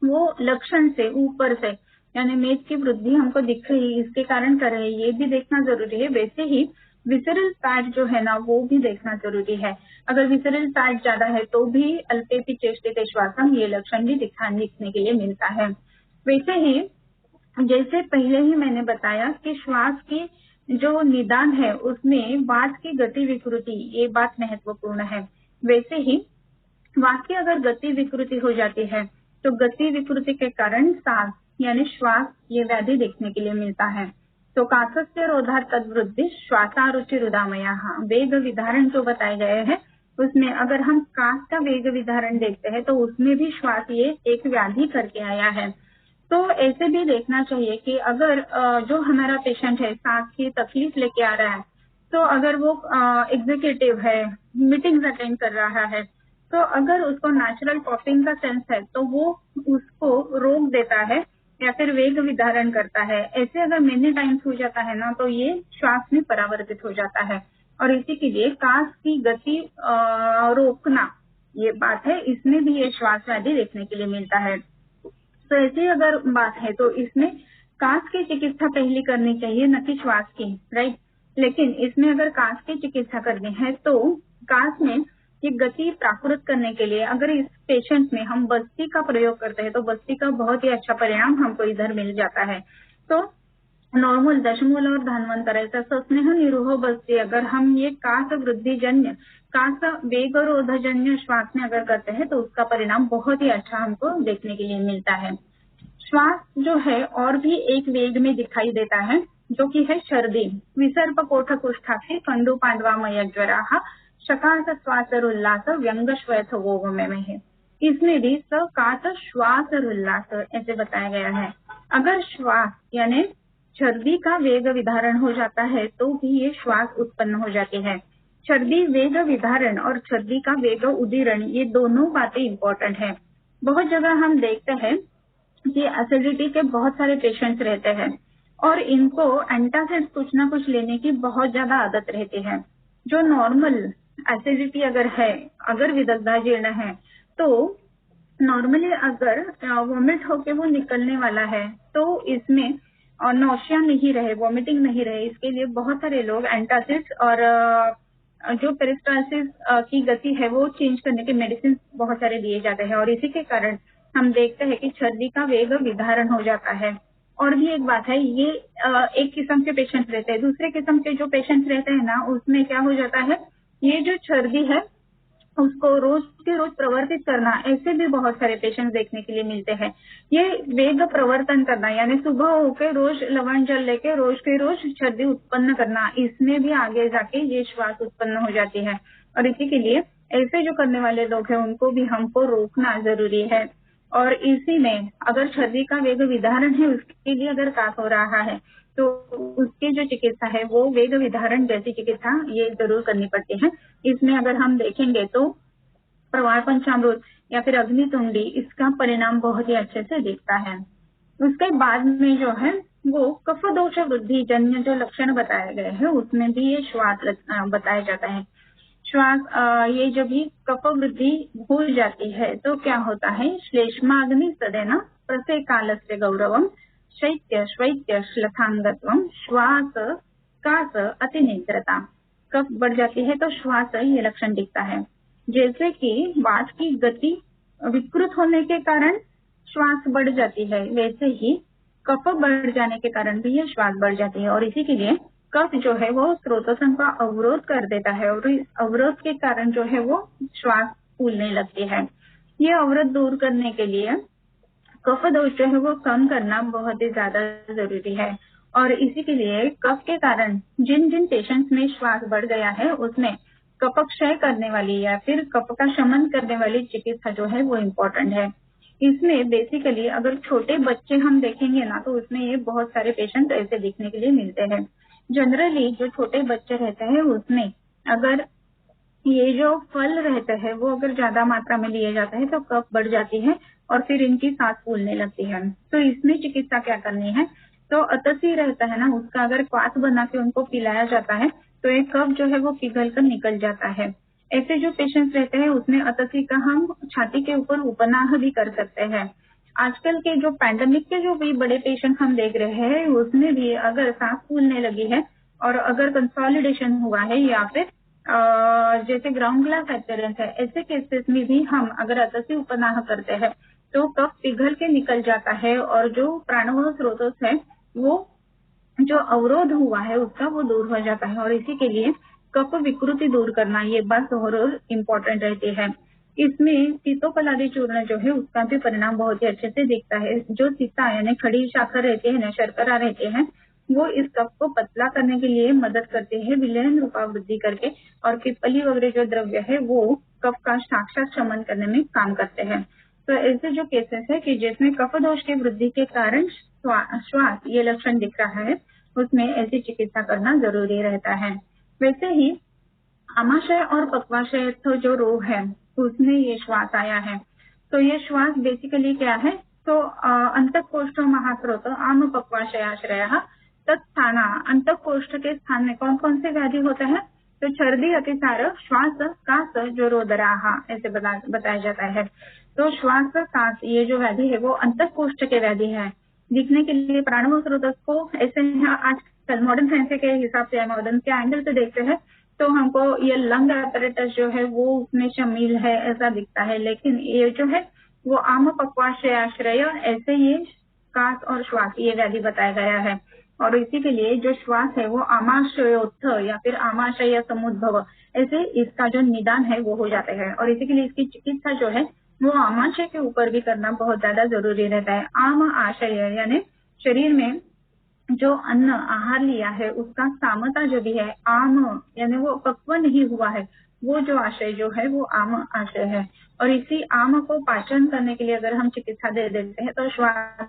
वो लक्षण से ऊपर से, यानी मेद की वृद्धि हमको दिख रही, इसके कारण कर रहे, ये भी देखना जरूरी है। वैसे ही विसरल फैट जो है ना, वो भी देखना जरूरी है। अगर विसरल फैट ज्यादा है तो भी अल्पेपि चेष्टिते श्वासम, ये लक्षण भी दिखने के लिए मिलता है। वैसे ही जैसे पहले ही मैंने बताया कि श्वास की जो निदान है उसमें वात की गति विकृति, ये बात महत्वपूर्ण है। वैसे ही वात की अगर गति विकृति हो जाती है तो गति विकृति के कारण सांस यानी श्वास ये व्याधि देखने के लिए मिलता है। तो काकस्य रोधार तद्वृद्धि श्वासारुचि रुदामया, वेग विधारण जो बताए गए हैं उसमें अगर हम कास का वेग विधारण देखते हैं तो उसमें भी श्वास ये एक व्याधि करके आया है। तो ऐसे भी देखना चाहिए कि अगर जो हमारा पेशेंट है सांस की तकलीफ लेके आ रहा है, तो अगर वो एग्जीक्यूटिव है, मीटिंग्स अटेंड कर रहा है, तो अगर उसको नेचुरल कॉफिंग का सेंस है तो वो उसको रोक देता है या फिर वेग विधारण करता है। ऐसे अगर मेनी टाइम्स हो जाता है ना, तो ये श्वास में परावर्तित हो जाता है और इसी के लिए कास की गति रोकना ये बात है, इसमें भी ये श्वास व्याधि देखने के लिए मिलता है। तो ऐसी अगर बात है तो इसमें कास की चिकित्सा पहले करनी चाहिए, न कि श्वास की, राइट। लेकिन इसमें अगर कास की चिकित्सा करनी है तो कास में ये गति प्राकृत करने के लिए अगर इस पेशेंट में हम बस्ती का प्रयोग करते हैं तो बस्ती का बहुत ही अच्छा परिणाम हमको इधर मिल जाता है। तो नॉर्मल दशमूल और धन्वंतर ऐसा स्नेह निरूह बस्ती अगर हम ये कास वृद्धि जन्य, कास वेग रोधजन्य श्वास में अगर करते हैं तो उसका परिणाम बहुत ही अच्छा हमको देखने के लिए मिलता है। श्वास जो है और भी एक वेग में दिखाई देता है जो कि है शर्दी। विसर्प कोठ कुष्ठाक्षी कंडु पांडवामय ज्वरा शकास श्वास उल्लास व्यंग श्वेत वो में है। इसमें भी सकास श्वास उल्लास ऐसे बताया गया है। अगर श्वास यानी छर्दी का वेग विधारण हो जाता है तो भी ये श्वास उत्पन्न हो जाती है। छर्दी वेग विधारण और छर्दी का वेग उदीरण, ये दोनों बातें इंपॉर्टेंट है। बहुत जगह हम देखते हैं कि एसिडिटी के बहुत सारे पेशेंट्स रहते हैं और इनको एंटासिड कुछ ना कुछ लेने की बहुत ज्यादा आदत रहती है। जो नॉर्मल एसिडिटी अगर है, अगर विदग्धा जीर्ण है, तो नॉर्मली अगर वॉमिट होके वो निकलने वाला है तो इसमें नौशिया नहीं रहे, वॉमिटिंग नहीं रहे, इसके लिए बहुत सारे लोग एंटासिड्स और जो पेरिस्टालसिस की गति है वो चेंज करने के मेडिसिन बहुत सारे दिए जाते हैं और इसी के कारण हम देखते हैं कि छर्दी का वेग विधारण हो जाता है। और भी एक बात है, ये एक किस्म के पेशेंट रहते हैं। दूसरे किस्म के जो पेशेंट रहते हैं ना, उसमें क्या हो जाता है, ये जो छर्दी है उसको रोज के रोज प्रवर्तित करना, ऐसे भी बहुत सारे पेशेंट देखने के लिए मिलते हैं। ये वेग प्रवर्तन करना यानी सुबह होके रोज लवण जल लेके रोज के रोज छर्दी उत्पन्न करना, इसमें भी आगे जाके ये श्वास उत्पन्न हो जाती है। और इसी के लिए ऐसे जो करने वाले लोग हैं उनको भी हमको रोकना जरूरी है। और इसी में अगर छर्दी का वेग विधारण है, उसके लिए अगर काफ हो रहा है तो उसकी जो चिकित्सा है वो वेग विधारण जैसी चिकित्सा ये जरूर करनी पड़ती है। इसमें अगर हम देखेंगे तो प्रवाह पंचामृत या फिर अग्नितुंडी, इसका परिणाम बहुत ही अच्छे से दिखता है। उसके बाद में जो है वो कफ दोष वृद्धि जन्य जो लक्षण बताए गए हैं उसमें भी ये श्वास बताया जाता है। श्वास ये जब भी कफ वृद्धि हो जाती है तो क्या होता है, श्लेष्माग्नि सदेन प्रसे कालस्य गौरवम शैत्य श्वैत्य श्लथांगत्वम श्वास कास अतिनिद्रता। कफ बढ़ जाती है तो श्वास ये लक्षण दिखता है। जैसे कि वात की गति विकृत होने के कारण श्वास बढ़ जाती है, वैसे ही कफ बढ़ जाने के कारण भी ये श्वास बढ़ जाती है। और इसी के लिए कफ जो है वो स्रोतों का अवरोध कर देता है और इस अवरोध के कारण जो है वो श्वास फूलने लगती है। ये अवरोध दूर करने के लिए कफ दोष जो है वो कम करना बहुत ही ज्यादा जरूरी है। और इसी के लिए कफ के कारण जिन जिन पेशेंट्स में श्वास बढ़ गया है उसमें कफ क्षय करने वाली या फिर कफ का शमन करने वाली चिकित्सा जो है वो इम्पोर्टेंट है। इसमें बेसिकली अगर छोटे बच्चे हम देखेंगे ना तो उसमें ये बहुत सारे पेशेंट ऐसे दिखने के लिए मिलते हैं। जनरली जो छोटे बच्चे रहते हैं उसमें अगर ये जो फल रहते हैं वो अगर ज्यादा मात्रा में लिए जाते हैं तो कफ बढ़ जाती है और फिर इनकी सांस फूलने लगती है। तो इसमें चिकित्सा क्या करनी है, तो अतसी रहता है ना, उसका अगर क्वाथ बना के उनको पिलाया जाता है तो एक कफ जो है वो पिघल कर निकल जाता है। ऐसे जो पेशेंट्स रहते हैं उसमें अतसी का हम छाती के ऊपर उपनाह भी कर सकते हैं। आजकल के जो पैंडेमिक के जो भी बड़े पेशेंट हम देख रहे हैं उसमें भी अगर सांस फूलने लगी है और अगर कंसोलिडेशन हुआ है या फिर जैसे ग्राउंड ग्लास अपीयरेंस है, ऐसे केसेस में भी हम अगर अतसी उपनाह करते हैं तो कफ पिघल के निकल जाता है और जो प्राणवायु स्रोत है वो जो अवरोध हुआ है उसका वो दूर हो जाता है। और इसी के लिए कफ विकृति दूर करना ये बात और इम्पोर्टेंट रहती है। इसमें सीतोपलादी चूर्ण जो है उसका भी परिणाम बहुत ही अच्छे से दिखता है। जो सीता यानी खड़ी शाखा रहती है ना, शर्करा रहते हैं, वो इस कफ को पतला करने के लिए मदद करते हैं विलयन रूपा वृद्धि करके। और पिपली वगैरह जो द्रव्य है वो कफ का साक्षात शमन करने में काम करते हैं। तो ऐसे जो केसेस है कि जिसमें कफ दोष की वृद्धि के कारण श्वास ये लक्षण दिख रहा है उसमें ऐसी चिकित्सा करना जरूरी रहता है। वैसे ही आमाशय और पक्वाशय तो जो रोग है उसमें ये श्वास आया है। तो ये श्वास बेसिकली क्या है, तो अंतःकोष्ठ महास्रोत आम पक्वाशयाश्रय तत्स्थान, अंतःकोष्ठ के स्थान में कौन कौन से व्याधि होते हैं, तो छर्दी अतिसार श्वास कास जो रोदराहा ऐसे बताया जाता है। तो श्वास कास ये जो व्याधि है वो अंतःकोष्ठ के व्याधि है। दिखने के लिए प्राणवायु स्रोत को ऐसे आजकल मॉडर्न साइंस के हिसाब से मॉडर्न के एंगल से देखते हैं तो हमको ये लंग एपरेटस जो है वो उसमें शामिल है ऐसा दिखता है, लेकिन ये जो है वो आम पक्वाशयाश्रय ऐसे ये कास और श्वास ये व्याधि बताया गया है। और इसी के लिए जो श्वास है वो आमाशयोत्थ या फिर आमाशय समुद्भव ऐसे इसका जो निदान है वो हो जाता है। और इसी के लिए इसकी चिकित्सा जो है वो आमाशय के ऊपर भी करना बहुत ज्यादा जरूरी रहता है। आम आशय यानी शरीर में जो अन्न आहार लिया है उसका सामता जो भी है, आम यानी वो पक्व नहीं हुआ है, वो जो आशय जो है वो आम आशय है। और इसी आम को पाचन करने के लिए अगर हम चिकित्सा दे देते हैं तो श्वास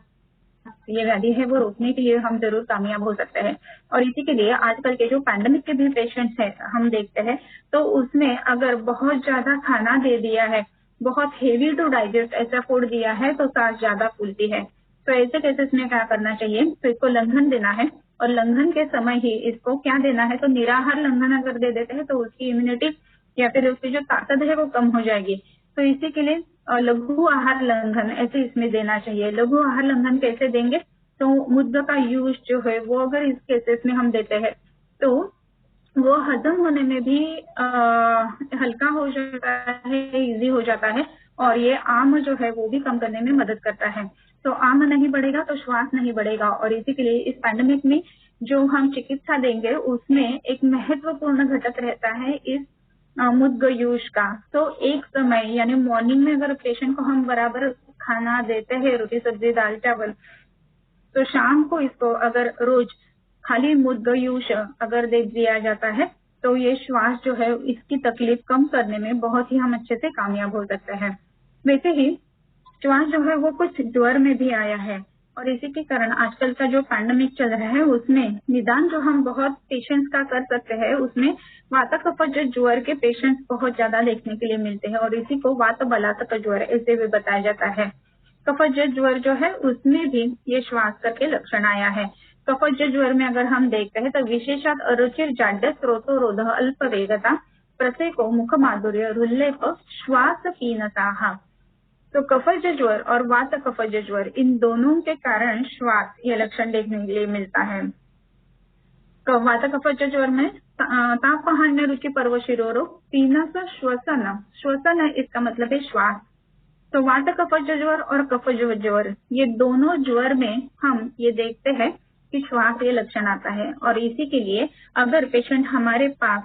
ये व्याधि है वो रोकने के लिए हम जरूर कामयाब हो सकते हैं। और इसी के लिए आजकल के जो पैंडेमिक के भी पेशेंट्स हैं हम देखते हैं तो उसमें अगर बहुत ज्यादा खाना दे दिया है, बहुत हेवी टू डाइजेस्ट ऐसा फूड दिया है तो सांस ज्यादा फूलती है। तो ऐसे केसेस में क्या करना चाहिए, तो इसको लंघन देना है और लंघन के समय ही इसको क्या देना है, तो निराहार लंघन अगर दे देते हैं तो उसकी इम्यूनिटी या फिर उसकी जो ताकत है वो कम हो जाएगी। तो इसी के लिए लघु आहार लंघन ऐसे इसमें देना चाहिए। लघु आहार लंघन कैसे देंगे, तो मुद्दा का यूज जो है वो अगर इस केसेस में हम देते हैं तो वो हजम होने में भी हल्का हो जाता है, इजी हो जाता है और ये आम जो है वो भी कम करने में मदद करता है। तो आम नहीं बढ़ेगा तो श्वास नहीं बढ़ेगा। और इसी के लिए इस पैंडेमिक में जो हम चिकित्सा देंगे उसमें एक महत्वपूर्ण घटक रहता है इस मुद्गयूश का। तो एक समय यानी मॉर्निंग में अगर पेशेंट को हम बराबर खाना देते हैं, रोटी सब्जी दाल चावल, तो शाम को इसको अगर रोज खाली मुद्गयूश अगर दे दिया जाता है तो ये श्वास जो है इसकी तकलीफ कम करने में बहुत ही हम अच्छे से कामयाब हो सकते हैं। वैसे ही श्वास जो है वो कुछ ज्वर में भी आया है और इसी के कारण आजकल का जो पैंडेमिक चल रहा है उसमें निदान जो हम बहुत पेशेंट्स का कर सकते हैं उसमें वात कफज ज्वर के पेशेंट्स बहुत ज्यादा देखने के लिए मिलते हैं और इसी को वात बलातक ज्वर ऐसे भी बताया जाता है। कफज ज्वर जो है उसमें भी ये श्वास करके लक्षण आया है। कफज ज्वर में अगर हम देखते हैं तो विशेषात अरुचिर जाड्य स्रोतो रोध अल्प वेगता प्रसेको मुख माधुर्य रुल्लेप श्वास कीनता। तो कफज ज्वर और वात कफज ज्वर इन दोनों के कारण श्वास ये लक्षण देखने के लिए मिलता है। तो वात कफज ज्वर में तापहान्य रुचि पर्व शिरोरोग पीनस श्वसन, श्वसन इसका मतलब है श्वास। तो वात कफज ज्वर और कफज ज्वर ये दोनों ज्वर में हम ये देखते हैं कि श्वास ये लक्षण आता है और इसी के लिए अगर पेशेंट हमारे पास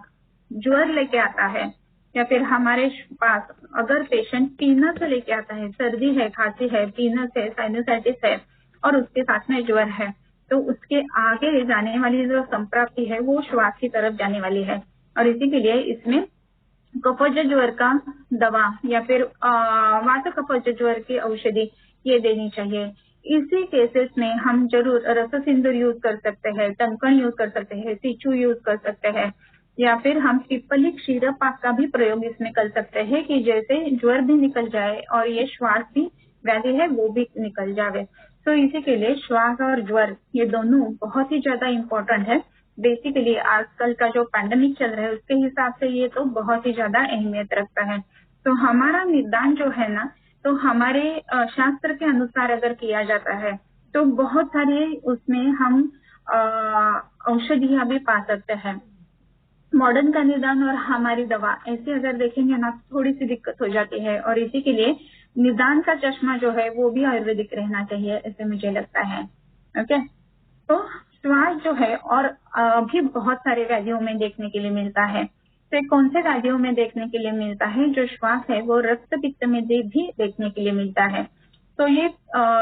ज्वर लेके आता है या फिर हमारे पास अगर पेशेंट पीनस लेके आता है, सर्दी है, खांसी है, पीनस है, साइनोसाइटिस है और उसके साथ में ज्वर है, तो उसके आगे जाने वाली जो संप्राप्ति है वो श्वास की तरफ जाने वाली है और इसी के लिए इसमें कफज ज्वर का दवा या फिर वात कफज ज्वर की औषधि ये देनी चाहिए। इसी केसेस में हम जरूर रस सिंदूर यूज कर सकते हैं, टंकन यूज कर सकते हैं, सिचू यूज कर सकते हैं या फिर हम पिपली क्षीर पाक का भी प्रयोग इसमें कर सकते हैं कि जैसे ज्वर भी निकल जाए और ये श्वास भी व्याधि है वो भी निकल जावे। तो इसी के लिए श्वास और ज्वर ये दोनों बहुत ही ज्यादा इम्पोर्टेंट है। बेसिकली आजकल का जो पैंडेमिक चल रहा है उसके हिसाब से ये तो बहुत ही ज्यादा अहमियत रखता है। तो हमारा निदान जो है ना तो हमारे शास्त्र के अनुसार अगर किया जाता है तो बहुत सारे उसमें हम औषधियां भी पा सकते हैं। मॉडर्न का निदान और हमारी दवा ऐसे अगर देखेंगे ना थोड़ी सी दिक्कत हो जाती है और इसी के लिए निदान का चश्मा जो है वो भी आयुर्वेदिक रहना चाहिए ऐसे मुझे लगता है। ओके, तो श्वास जो है और भी बहुत सारे व्याधियों में देखने के लिए मिलता है। तो कौन से व्याधियों में देखने के लिए मिलता है? जो श्वास है वो रक्त पित्त में भी देखने के लिए मिलता है। तो ये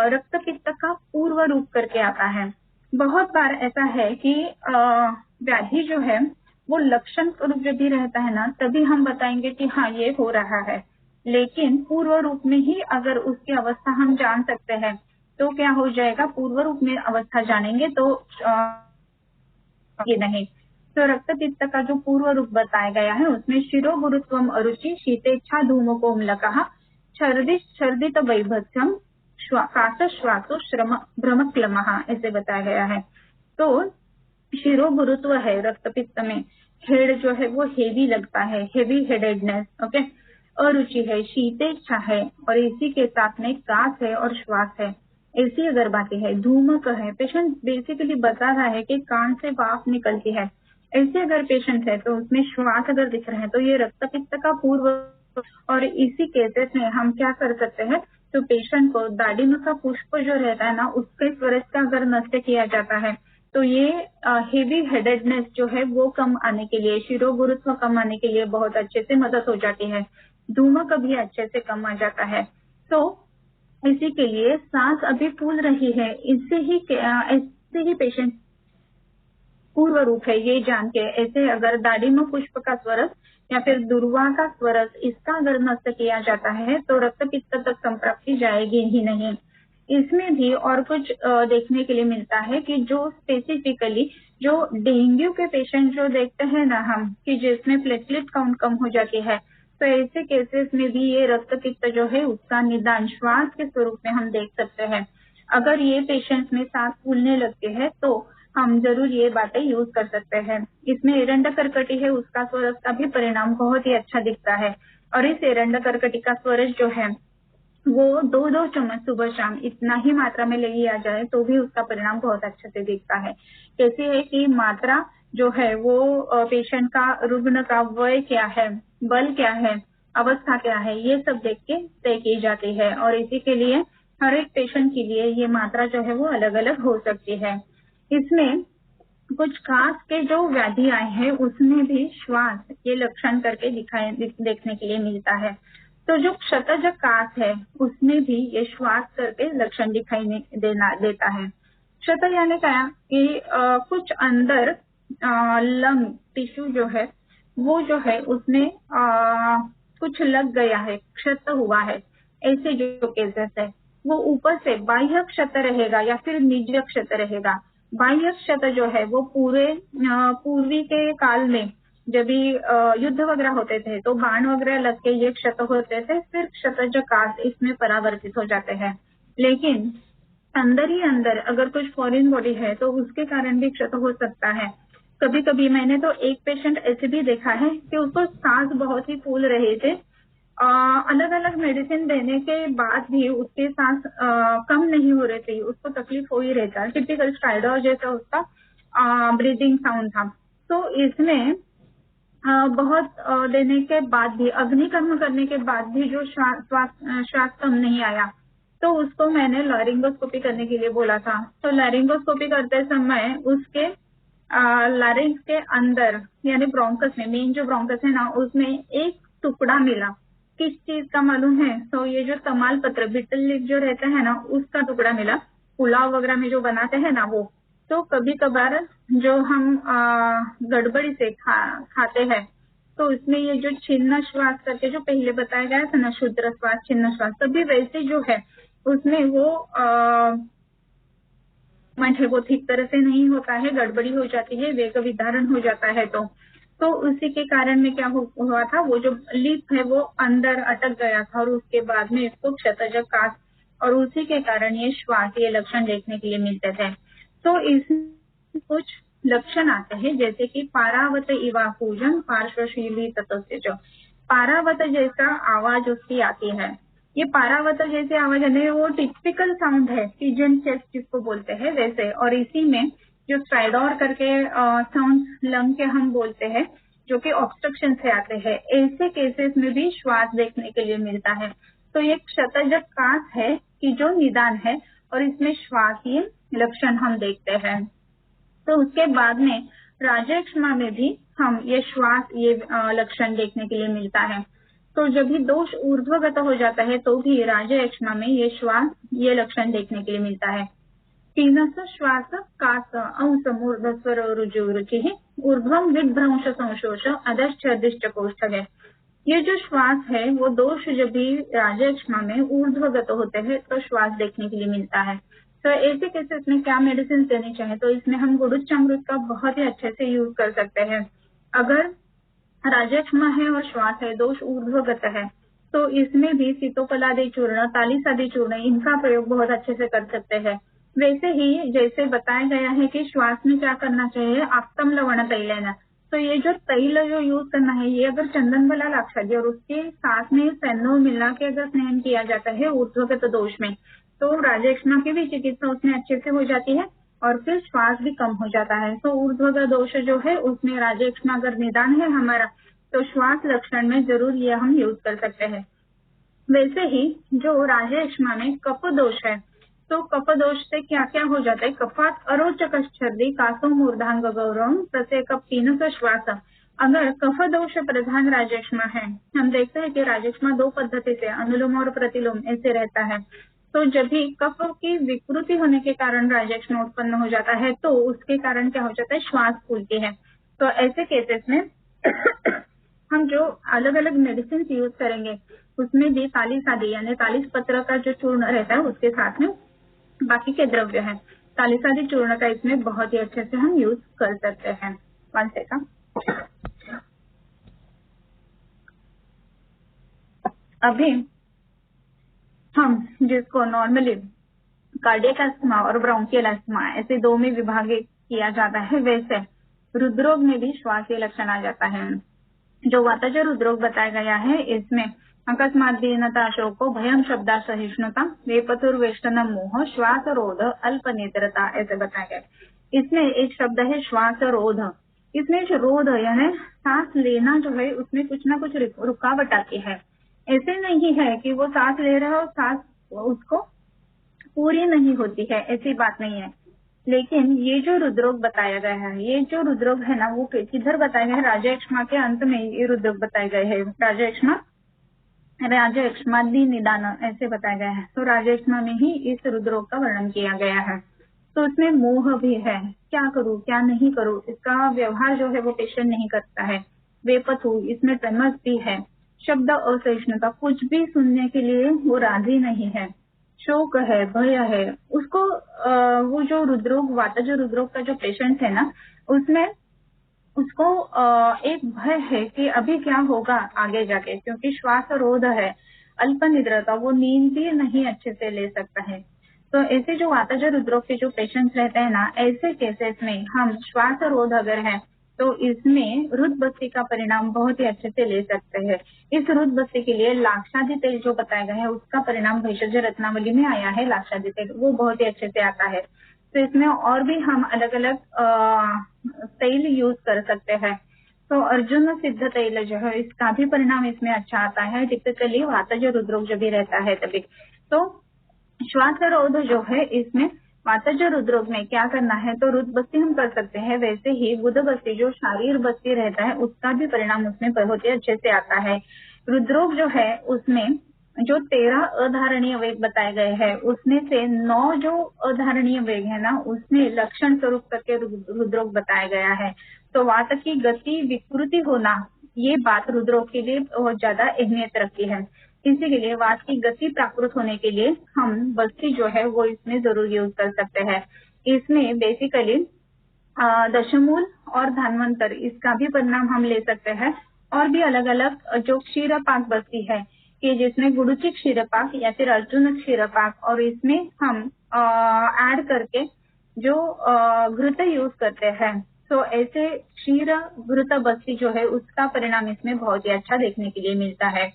रक्त पित्त का पूर्व रूप करके आता है। बहुत बार ऐसा है कि व्याधि जो है वो लक्षण स्वरूप जब भी रहता है ना तभी हम बताएंगे कि हाँ ये हो रहा है, लेकिन पूर्व रूप में ही अगर उसकी अवस्था हम जान सकते हैं तो क्या हो जाएगा, पूर्व रूप में अवस्था जानेंगे तो ये नहीं। तो रक्त पित्त का जो पूर्व रूप बताया गया है उसमें शिरो गुरुत्वम अरुचि शीतेच्छा धूमकोमलकः छर्दित वैभत्सम काश श्वासो श्रम भ्रमक्लमः ऐसे बताया गया है। तो शिरो गुरुत्व है रक्त पित्त में, हेड जो है वो हेवी लगता है, हेवी हेडेडनेस। ओके, अरुचि है, शीतेच्छा है और इसी के साथ में काश है और श्वास है, ऐसी अगर बातें है, धूमक है, पेशेंट बेसिकली बता रहा है कि कान से वाफ निकलती है, ऐसे अगर पेशेंट है तो उसमें श्वास अगर दिख रहे हैं तो ये रक्त पित्त का पूर्व। और इसी केसेस में हम क्या कर सकते हैं, तो पेशेंट को दाडिम का पुष्प जो रहता है ना उसके स्वरस का अगर नष्ट किया जाता है तो ये हेवी हेडेडनेस जो है वो कम आने के लिए, शिरो गुरुत्व कम आने के लिए बहुत अच्छे से मदद हो जाती है। धूमक भी अच्छे से कम आ जाता है। तो इसी के लिए सांस अभी फूल रही है, ऐसे ही पेशेंट पूर्व रूप है ये जान के, ऐसे अगर दाडिम पुष्प का स्वरस या फिर दुर्वा का स्वरस इसका अगर नष्ट किया जाता है तो रक्त पित्त तक संप्राप्ति जाएगी ही नहीं। इसमें भी और कुछ देखने के लिए मिलता है कि जो स्पेसिफिकली जो डेंगू के पेशेंट जो देखते हैं ना हम कि जिसमें प्लेटलेट काउंट कम हो जाती है, तो ऐसे केसेस में भी ये रक्त पित्त जो है उसका निदान श्वास के स्वरूप में हम देख सकते हैं। अगर ये पेशेंट्स में सांस फूलने लगते हैं तो हम जरूर ये बातें यूज कर सकते हैं। इसमें एरंड कर्कटी है उसका स्वरस का भी परिणाम बहुत ही अच्छा दिखता है और इस एरंड कर्कटी का स्वरस जो है वो 2-2 चम्मच सुबह शाम इतना ही मात्रा में ले लिया जाए तो भी उसका परिणाम बहुत अच्छे से दिखता है। कैसे है कि मात्रा जो है वो पेशेंट का, रुग्ण का वय क्या है, बल क्या है, अवस्था क्या है, ये सब देख के तय की जाती है और इसी के लिए हर एक पेशेंट के लिए ये मात्रा जो है वो अलग अलग हो सकती है। इसमें कुछ खास के जो व्याधि आए हैं उसमें भी श्वास ये लक्षण करके देखने के लिए मिलता है। तो जो क्षतज कास है उसमें भी ये श्वास करके लक्षण दिखाई देता है। क्षत यानी क्या कि कुछ अंदर लंग टिश्यू जो है वो जो है उसमें कुछ लग गया है, क्षत हुआ है, ऐसे जो केसेस है वो ऊपर से बाह्य क्षत रहेगा या फिर निज क्षत रहेगा। बाह्य क्षत जो है वो पूर्वी के काल में जब भी युद्ध वगैरह होते थे तो बाण वगैरह लग के ये क्षत होते थे, फिर क्षतज कास इसमें परावर्तित हो जाते हैं। लेकिन अंदर ही अंदर अगर कुछ फॉरेन बॉडी है तो उसके कारण भी क्षत हो सकता है। कभी कभी मैंने तो एक पेशेंट ऐसे भी देखा है कि उसको सांस बहुत ही फूल रहे थे, अलग अलग मेडिसिन देने के बाद भी उसके सांस कम नहीं हो रहे थे, उसको तकलीफ हो ही रहता है। टिपिकल स्ट्राइडर जैसा उसका ब्रीदिंग साउंड था। तो इसमें बहुत देने के बाद भी, अग्निकर्म करने के बाद भी जो श्वास कम नहीं आया तो उसको मैंने लैरिंगोस्कोपी करने के लिए बोला था। तो लैरिंगोस्कोपी करते समय उसके लैरिंग्स के अंदर यानी ब्रोंकस में, मेन जो ब्रोंकस है ना उसमें एक टुकड़ा मिला। किस चीज का मालूम है? तो ये जो तमाल पत्र बिटल लीफ जो रहता है ना उसका टुकड़ा मिला। पुलाव वगैरह में जो बनाते हैं ना वो, तो कभी कभार जो हम गड़बड़ी से खाते हैं तो उसमें ये जो छिन्न श्वास करके जो पहले बताया गया था ना, शुद्ध श्वास छिन्न श्वास, तभी वैसे जो है उसमें वो वो ठीक तरह से नहीं होता है, गड़बड़ी हो जाती है, वेग विधारण हो जाता है। तो उसी के कारण में क्या हुआ था, वो जो लीफ है वो अंदर अटक गया था और उसके बाद में इसको क्षतज कास, और उसी के कारण ये श्वास ये लक्षण देखने के लिए मिलते थे। तो इसमें कुछ लक्षण आते हैं जैसे कि पारावत इवा पूजन पार्श्वशीली तत्व, जो पारावत जैसा आवाज उसकी आती है। ये पारावत जैसे आवाज है वो टिपिकल साउंड है, पिजन चेस्ट जिसको बोलते हैं वैसे। और इसी में जो स्ट्राइडोर करके साउंड लंग के हम बोलते हैं जो कि ऑब्स्ट्रक्शन से आते हैं, ऐसे केसेस में भी श्वास देखने के लिए मिलता है। तो ये क्षतज कास है कि जो निदान है और इसमें श्वास ये लक्षण हम देखते हैं। तो उसके बाद में राजयक्ष्मा में भी हम ये श्वास ये लक्षण देखने के लिए मिलता है। तो जब भी दोष ऊर्ध्वगत हो जाता है तो भी राजयक्ष्मा में ये श्वास ये लक्षण देखने के लिए मिलता है। तीनस श्वास कास अंसमूर्ध स्वर रुजु रुचि ऊर्ध्वम विभ्रंश संशोष अधश्च अधिष्ट कोष्ठ है। ये जो श्वास है वो दोष जब भी राजयक्ष्मा में ऊर्ध्वगत होते हैं तो श्वास देखने के लिए मिलता है। तो ऐसे केसेस में क्या मेडिसिन देनी चाहिए? तो इसमें हम गुडुचामृत का बहुत ही अच्छे से यूज कर सकते हैं। अगर राजयक्ष्मा है और श्वास है, दोष ऊर्ध्वगत है, तो इसमें भी सीतोपलादि चूर्ण, तालिसादि चूर्ण, इनका प्रयोग बहुत अच्छे से कर सकते हैं। वैसे ही जैसे बताया गया है कि श्वास में क्या करना चाहिए, आप्तम लवण तैलेन, तो ये जो तैल जो यूज करना है ये अगर चंदन वाला लाक्षादी और उसके साथ में सैनो मिला के अगर स्नान किया जाता है ऊर्ध्वगत दोष में, तो राजयक्ष्मा की भी चिकित्सा उसमें अच्छे से हो जाती है और फिर श्वास भी कम हो जाता है। तो ऊर्ध्वगत दोष जो है उसमें राजयक्ष्मा अगर निदान है हमारा तो श्वास लक्षण में जरूर ये हम यूज कर सकते हैं। वैसे ही जो राजयक्ष्मा में कफ दोष है, तो कफ दोष से क्या क्या हो जाता है, कफात अरोचक छर्दी कासो मूर्धांग गौरव प्रत्येक पीनस श्वास। अगर कफ दोष प्रधान राजयक्ष्मा है, हम देखते हैं कि राजयक्ष्मा दो पद्धति से अनुलोम और प्रतिलोम ऐसे रहता है। तो जब भी कफ की विकृति होने के कारण राजयक्ष्मा उत्पन्न हो जाता है तो उसके कारण क्या हो जाता है, श्वास फूलती है। तो ऐसे केसेस में हम जो अलग अलग मेडिसिन यूज करेंगे उसमें भी तालिसादी यानी तालिस पत्र का जो चूर्ण रहता है उसके साथ में बाकी के द्रव्य है, तालिसादी चूर्ण का इसमें बहुत ही अच्छे से हम यूज कर सकते हैं। 1 सेकंड। अभी हम जिसको नॉर्मली कार्डियक अस्थमा और ब्रोंकियल अस्थमा ऐसे दो में विभाजित किया जाता है, वैसे रुद्रोग में भी श्वासीय लक्षण आ जाता है। जो वातज रुद्रोग बताया गया है इसमें अकस्मात दीनता, शोको, भयम, शब्दा सहिष्णुता, वेपतुर्वेष्टन मोह, श्वास रोध, अल्प नेत्रता ऐसे बताया गया। इसमें एक शब्द है श्वास रोध। इसमें जो रोध यानी सांस लेना जो है उसमें कुछ ना कुछ रुकावट आती है। ऐसे नहीं है कि वो सांस ले रहा है और सांस उसको पूरी नहीं होती है, ऐसी बात नहीं है। लेकिन ये जो हृदरोग बताया गया है, ये जो हृदरोग है ना, वो किधर बताया गया है? राजयक्ष्मा के अंत में ये हृदरोग बताए गए हैं। राजयक्ष्मादि निदान ऐसे बताया गया है। तो राजयक्ष्मा में ही इस हृदरोग का वर्णन किया गया है। तो इसमें मोह भी है, क्या करूं क्या नहीं करूं, इसका व्यवहार जो है वो पेशेंट नहीं करता है। वेपथु, इसमें ट्रेमर्स भी है। शब्द असहिष्णुता, कुछ भी सुनने के लिए वो राजी नहीं है। शोक है, भय है उसको। वो जो हृदरोग, वातज हृदरोग का जो पेशेंट है ना, उसमें उसको एक भय है कि अभी क्या होगा आगे जाके, क्योंकि श्वास रोध है, अल्प निद्रता, वो नींद भी नहीं अच्छे से ले सकता है। तो ऐसे जो वातज हृदरोग के जो पेशेंट्स रहते हैं ना, ऐसे केसेस में हम श्वास रोध अगर है तो इसमें रुद्र बस्ती का परिणाम बहुत ही अच्छे से ले सकते हैं। इस रुद्र बस्ती के लिए लाक्षादि तेल जो बताया गया है, उसका परिणाम भेषज रत्नावली में आया है। लाक्षादि तेल वो बहुत ही अच्छे से आता है। तो इसमें और भी हम अलग अलग तेल यूज कर सकते हैं। तो अर्जुन सिद्ध तेल जो है, इसका भी परिणाम इसमें अच्छा आता है। टिपिकली वातज हृदरोग जो भी रहता है तभी। तो श्वास रोध जो है, इसमें वातज हृदरोग में क्या करना है, तो रुद्र बस्ती हम कर सकते हैं। वैसे ही बुध बस्ती जो शारीर बस्ती रहता है, उसका भी परिणाम उसमें बहुत ही अच्छे से आता है। हृदरोग जो है उसमें जो 13 अधारणीय वेग बताए गए हैं, उसमें से 9 जो अधारणीय वेग है ना, उसमें लक्षण स्वरूप करके हृदरोग बताया गया है। तो वात की गति विकृति होना, ये बात हृदरोग के लिए बहुत ज्यादा अहमियत रखती है। इसी के लिए वात की गति प्राकृत होने के लिए हम बस्ती जो है वो इसमें जरूर यूज कर सकते हैं। इसमें बेसिकली दशमूल और धन्वंतर, इसका भी परिणाम हम ले सकते हैं। और भी अलग अलग जो क्षीरपाक बस्ती है, कि जिसमें गुडुची क्षीरपाक या फिर अर्जुन क्षीरपाक, और इसमें हम ऐड करके जो घृत यूज करते हैं। तो ऐसे क्षीर घृत बस्ती जो है, उसका परिणाम इसमें बहुत ही अच्छा देखने के लिए मिलता है।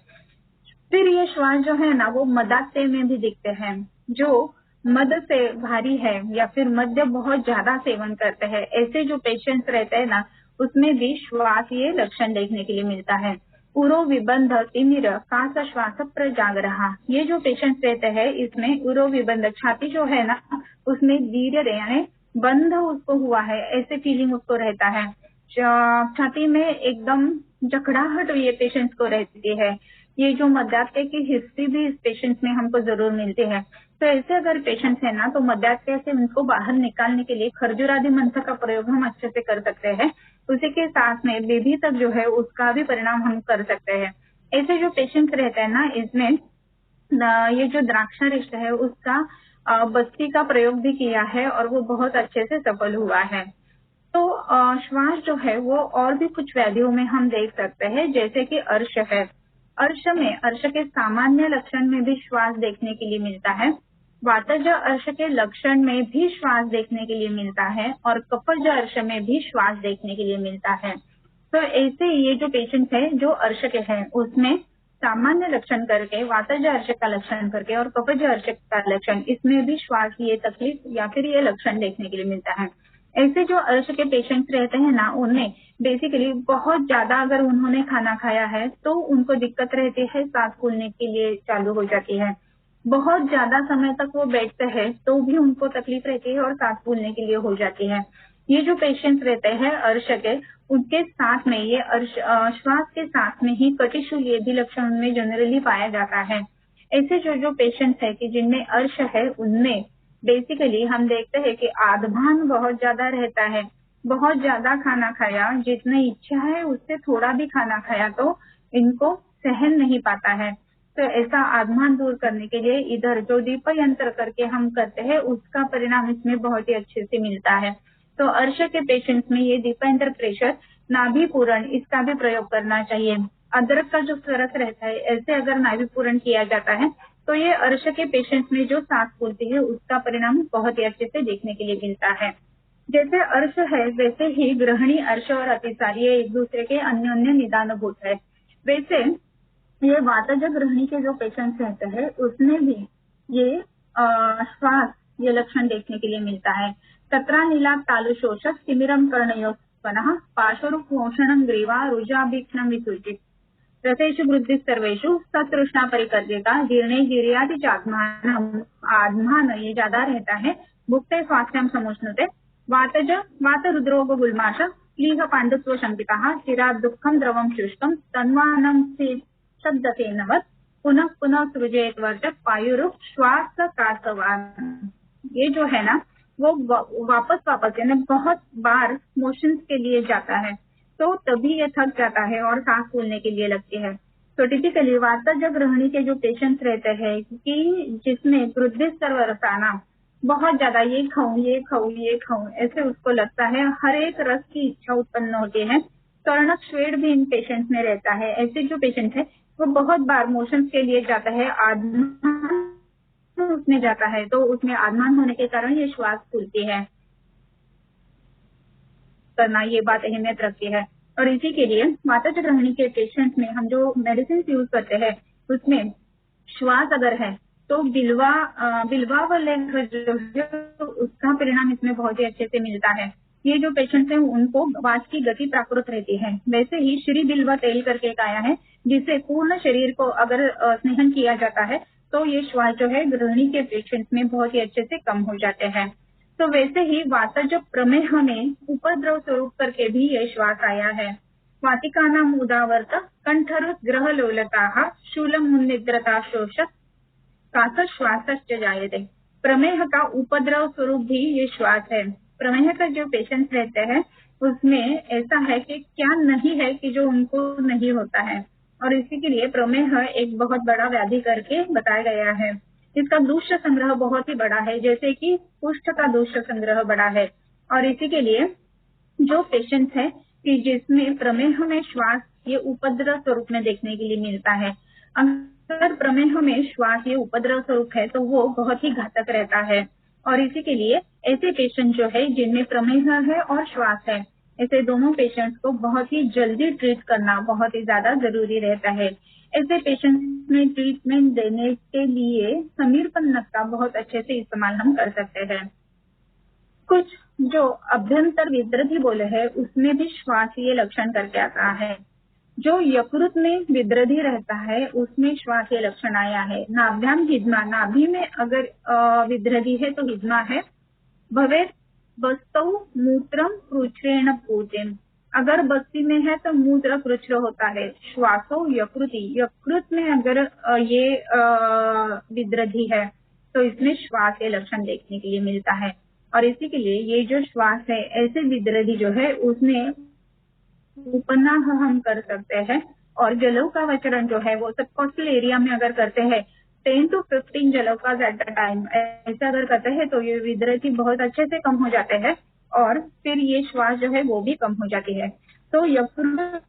फिर ये श्वास जो है ना, वो मदात्य में भी दिखते हैं। जो मद से भारी है या फिर मद्य बहुत ज्यादा सेवन करते हैं, ऐसे जो पेशेंट्स रहते हैं ना, उसमें भी श्वास ये लक्षण देखने के लिए मिलता है। उरो विबंध तिमिर कास श्वास प्रजागरहा, ये जो पेशेंट्स रहते हैं, इसमें उरो विबंध, छाती जो है ना, उसमें दीर्घ यानी बंध उसको हुआ है, ऐसे फीलिंग उसको रहता है। छाती में एकदम जकड़ाहट ये पेशेंट्स को रहती है। ये जो मध्यात्य की हिस्ट्री भी इस पेशेंट्स में हमको जरूर मिलती है। तो ऐसे अगर पेशेंट्स है ना, तो मध्यात्य से उनको बाहर निकालने के लिए खरजूर आदि मंत्र का प्रयोग हम अच्छे से कर सकते हैं। उसी के साथ में बेबी तक जो है उसका भी परिणाम हम कर सकते हैं। ऐसे जो पेशेंट्स रहते हैं ना, इसमें ये जो द्राक्षारिष्ट है उसका बस्ती का प्रयोग भी किया है और वो बहुत अच्छे से सफल हुआ है। तो श्वास जो है वो और भी कुछ व्याधियों में हम देख सकते हैं, जैसे कि अर्श है। अर्श में, अर्श के सामान्य लक्षण में भी श्वास देखने के लिए मिलता है। वातज अर्श के लक्षण में भी श्वास देखने के लिए मिलता है और कफज अर्श में भी श्वास देखने के लिए मिलता है। तो ऐसे ये जो पेशेंट है जो अर्श के हैं, उसमें सामान्य लक्षण करके, वातज अर्श का लक्षण करके और कफज अर्श का लक्षण, इसमें भी श्वास ये तकलीफ या फिर ये लक्षण देखने के लिए मिलता है। ऐसे जो अर्श के पेशेंट्स रहते हैं ना, उनमें बेसिकली बहुत ज्यादा अगर उन्होंने खाना खाया है तो उनको दिक्कत रहती है, सांस फूलने के लिए चालू हो जाती है। बहुत ज्यादा समय तक वो बैठते हैं तो भी उनको तकलीफ रहती है और सांस फूलने के लिए हो जाती है। ये जो पेशेंट्स रहते हैं अर्श के, उनके साथ में ये श्वास के साथ में ही कटिशु, ये भी लक्षण उनमें जनरली पाया जाता है। ऐसे जो पेशेंट्स है कि जिनमें अर्श है, उनमें बेसिकली हम देखते हैं कि आधभान बहुत ज्यादा रहता है। बहुत ज्यादा खाना खाया, जितनी इच्छा है उससे थोड़ा भी खाना खाया तो इनको सहन नहीं पाता है। तो ऐसा आधमान दूर करने के लिए इधर जो दीप यंत्र करके हम करते हैं, उसका परिणाम इसमें बहुत ही अच्छे से मिलता है। तो अर्श के पेशेंट्स में ये दीप यंत्र प्रेशर, नाभि पूरण, इसका भी प्रयोग करना चाहिए। अदरक का जो सरस रहता है, ऐसे अगर नाभि पूरण किया जाता है तो ये अर्श के पेशेंट्स में जो सांस फूलती है उसका परिणाम बहुत ही अच्छे से देखने के लिए मिलता है। जैसे अर्श है, वैसे ही ग्रहणी, अर्श और अतिसार ये एक दूसरे के अन्योन्य निदानभूत है। वैसे ये वातज ग्रहणी के जो पेशेंट्स रहते हैं, उसमें भी ये श्वास, ये लक्षण देखने के लिए मिलता है। तत्रा नीला तालुशोषक तिमिरम कर्णयोस्पनः पार्श्वरूपोषणं ग्रीवा रुजाभीक्षणं विसूचित रथेषु वृद्धि सर्वेषु सतृष्णा परिकर्यता जीर्णे गिरियादि चात्मान, आत्मान ये ज्यादा रहता है भुक्ते स्वास्थ्यं समुष्णुते वातज वातरुद्रोग गुल्माश क्लीह पाण्डुत्व शङ्कितः चिरात् दुःखं द्रवं शुष्कं तन्वानं शब्दतेनवत् पुनः पुनः सृजेत वर्ष पायुरुप श्वास कासवान। ये जो है ना वो वापस यानी बहुत बार मोशंस के लिए जाता है, तो तभी ये थक जाता है और सांस फूलने के लिए लगती है। तो टिपिकली वातज ग्रहणी के जो पेशेंट्स रहते हैं कि जिसमें वृद्धि सर्वरसाना बहुत ज्यादा ये खाऊं ऐसे उसको लगता है, हर एक रस की इच्छा उत्पन्न होती है। कर्णक श्वेड भी इन पेशेंट्स में रहता है। ऐसे जो पेशेंट है वो बहुत बार मोशंस के लिए जाता है, आत्मान उसमें जाता है, तो उसमें आत्मान होने के कारण ये श्वास फूलती है करना, ये बात अहमियत रखती है। और इसी के लिए वातज ग्रहणी के पेशेंट्स में हम जो मेडिसिन यूज करते हैं उसमें श्वास अगर है तो बिल्वा वाले जो है उसका परिणाम इसमें बहुत ही अच्छे से मिलता है। ये जो पेशेंट्स हैं उनको वास की गति प्राकृत रहती है। वैसे ही श्री बिल्वा तेल करके एक आया है जिसे पूर्ण शरीर को अगर स्नेहन किया जाता है तो ये श्वास जो है ग्रहणी के पेशेंट्स में बहुत ही अच्छे से कम हो जाते हैं। तो वैसे ही वातज प्रमेह में उपद्रव स्वरूप करके भी ये श्वास आया है। वातिकानाम उदावर्त कंठरुत ग्रह लोलता शूलम निद्रता शोष कास श्वासश्च जायते। प्रमेह का उपद्रव स्वरूप भी ये श्वास है। प्रमेह का जो पेशेंट्स रहते हैं उसमें ऐसा है कि क्या नहीं है कि जो उनको नहीं होता है, और इसी के लिए प्रमेह एक बहुत बड़ा व्याधि करके बताया गया है। इसका दूष्य संग्रह बहुत ही बड़ा है, जैसे कि कुष्ठ का दूष्य संग्रह बड़ा है। और इसी के लिए जो पेशेंट्स है कि जिसमें प्रमेह में श्वास ये उपद्रव स्वरूप में देखने के लिए मिलता है, अगर प्रमेह में श्वास ये उपद्रव स्वरूप है तो वो बहुत ही घातक रहता है। और इसी के लिए ऐसे पेशेंट जो है जिनमें प्रमेह है और श्वास है, ऐसे दोनों पेशेंट्स को बहुत ही जल्दी ट्रीट करना बहुत ही ज्यादा जरूरी रहता है। ऐसे पेशेंट्स में ट्रीटमेंट देने के लिए समीरपन्नक का बहुत अच्छे से इस्तेमाल हम कर सकते हैं। कुछ जो अभ्यंतर विद्रथी बोले है उसमें भी श्वास ये लक्षण करके आता है। जो यकृत में विद्रथी रहता है उसमें श्वास ये लक्षण आया है। नाभ्याम हिज्मा, नाभि में अगर विद्रथी है तो हिज्मा है। भवेत बस्तौ मूत्रम कृच्छ्रेण पूतिम, अगर बस्ती में है तो मूत्र कृच्छ्र होता है। श्वासो यकृति, यकृत में अगर ये विद्रथी है तो इसमें श्वास ये लक्षण देखने के लिए मिलता है। और इसी के लिए ये जो श्वास है ऐसे विद्रथी जो है उसमें उपनाह हम कर सकते हैं। और जलों का विचरण जो है वो सबकॉस्टल एरिया में अगर करते हैं 10 to 15 जलोकाज एट द टाइम, ऐसा अगर करते हैं तो ये विद्रथी बहुत अच्छे से कम हो जाते हैं और फिर ये श्वास जो है वो भी कम हो जाती है। तो यकृत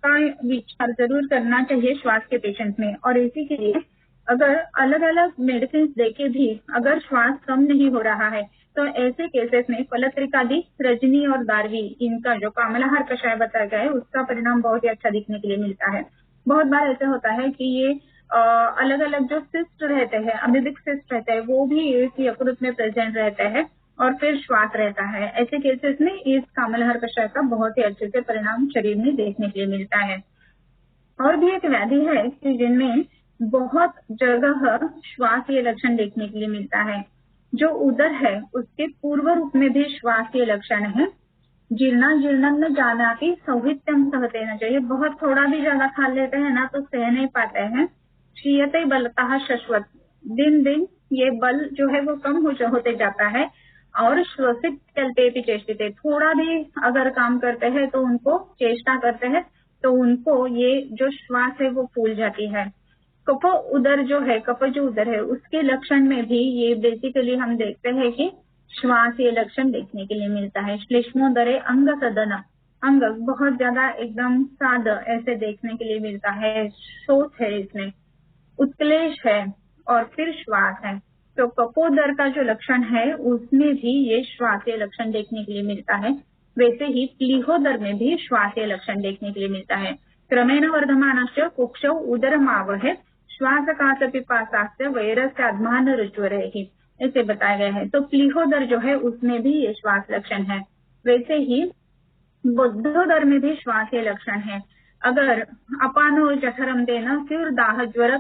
का विचार जरूर करना चाहिए श्वास के पेशेंट में। और इसी के लिए अगर अलग अलग मेडिसिन देके भी अगर श्वास कम नहीं हो रहा है तो ऐसे केसेस में फलत्रिकादि, रजनी और दारवी, इनका जो कामलाहार कषाय बताया गया है उसका परिणाम बहुत ही अच्छा दिखने के लिए मिलता है। बहुत बार ऐसा होता है कि ये अलग अलग जो सिस्ट रहते हैं, अमीबिक सिस्ट रहते हैं, वो भी इस यकृत में प्रेजेंट रहते हैं और फिर श्वास रहता है। ऐसे केसेस में इस कामलाहार कषाय का बहुत ही अच्छे से परिणाम शरीर में देखने के लिए मिलता है। और भी एक व्याधि है कि जिनमें बहुत जगह श्वास ये लक्षण देखने के लिए मिलता है। जो उदर है उसके पूर्व रूप में भी श्वास ये लक्षण है। जीर्णा जीर्णन जानाति सौहित्यम सहते न चाहिए, बहुत थोड़ा भी ज्यादा खा लेते हैं ना तो सह नहीं पाते हैं। क्षीयते बलतः शश्वत, दिन दिन ये बल जो है वो कम होते जाता है। और श्वसित चलते भी चेष्टिते, थोड़ा भी अगर काम करते हैं तो उनको चेष्टा करते हैं तो उनको ये जो श्वास है वो फूल जाती है। कफ उदर जो है, कफ जो उदर है उसके लक्षण में भी ये बेसिकली हम देखते हैं कि श्वास ये लक्षण देखने के लिए मिलता है। श्लेष्मोदरे अंग सदन, अंग बहुत ज्यादा एकदम साद ऐसे देखने के लिए मिलता है। शोथ है इसमें, उत्क्लेश है और फिर श्वास है। तो कपोदर का जो लक्षण है उसमें भी ये श्वास ये लक्षण देखने के लिए मिलता है। वैसे ही प्लीहोदर में भी श्वास ये लक्षण देखने के लिए मिलता है। क्रमेण वर्धमानस्य कुक्षौ उदरमावह श्वास कास पिपासास्य वैरस्य अध्मान रुच्वरेहि, ऐसे बताया गया है। तो प्लीहोदर जो है उसमें भी ये श्वास लक्षण है। वैसे ही बुद्धोदर में भी श्वास ये लक्षण है। अगर अपानो जठरम देना सिर दाह ज्वर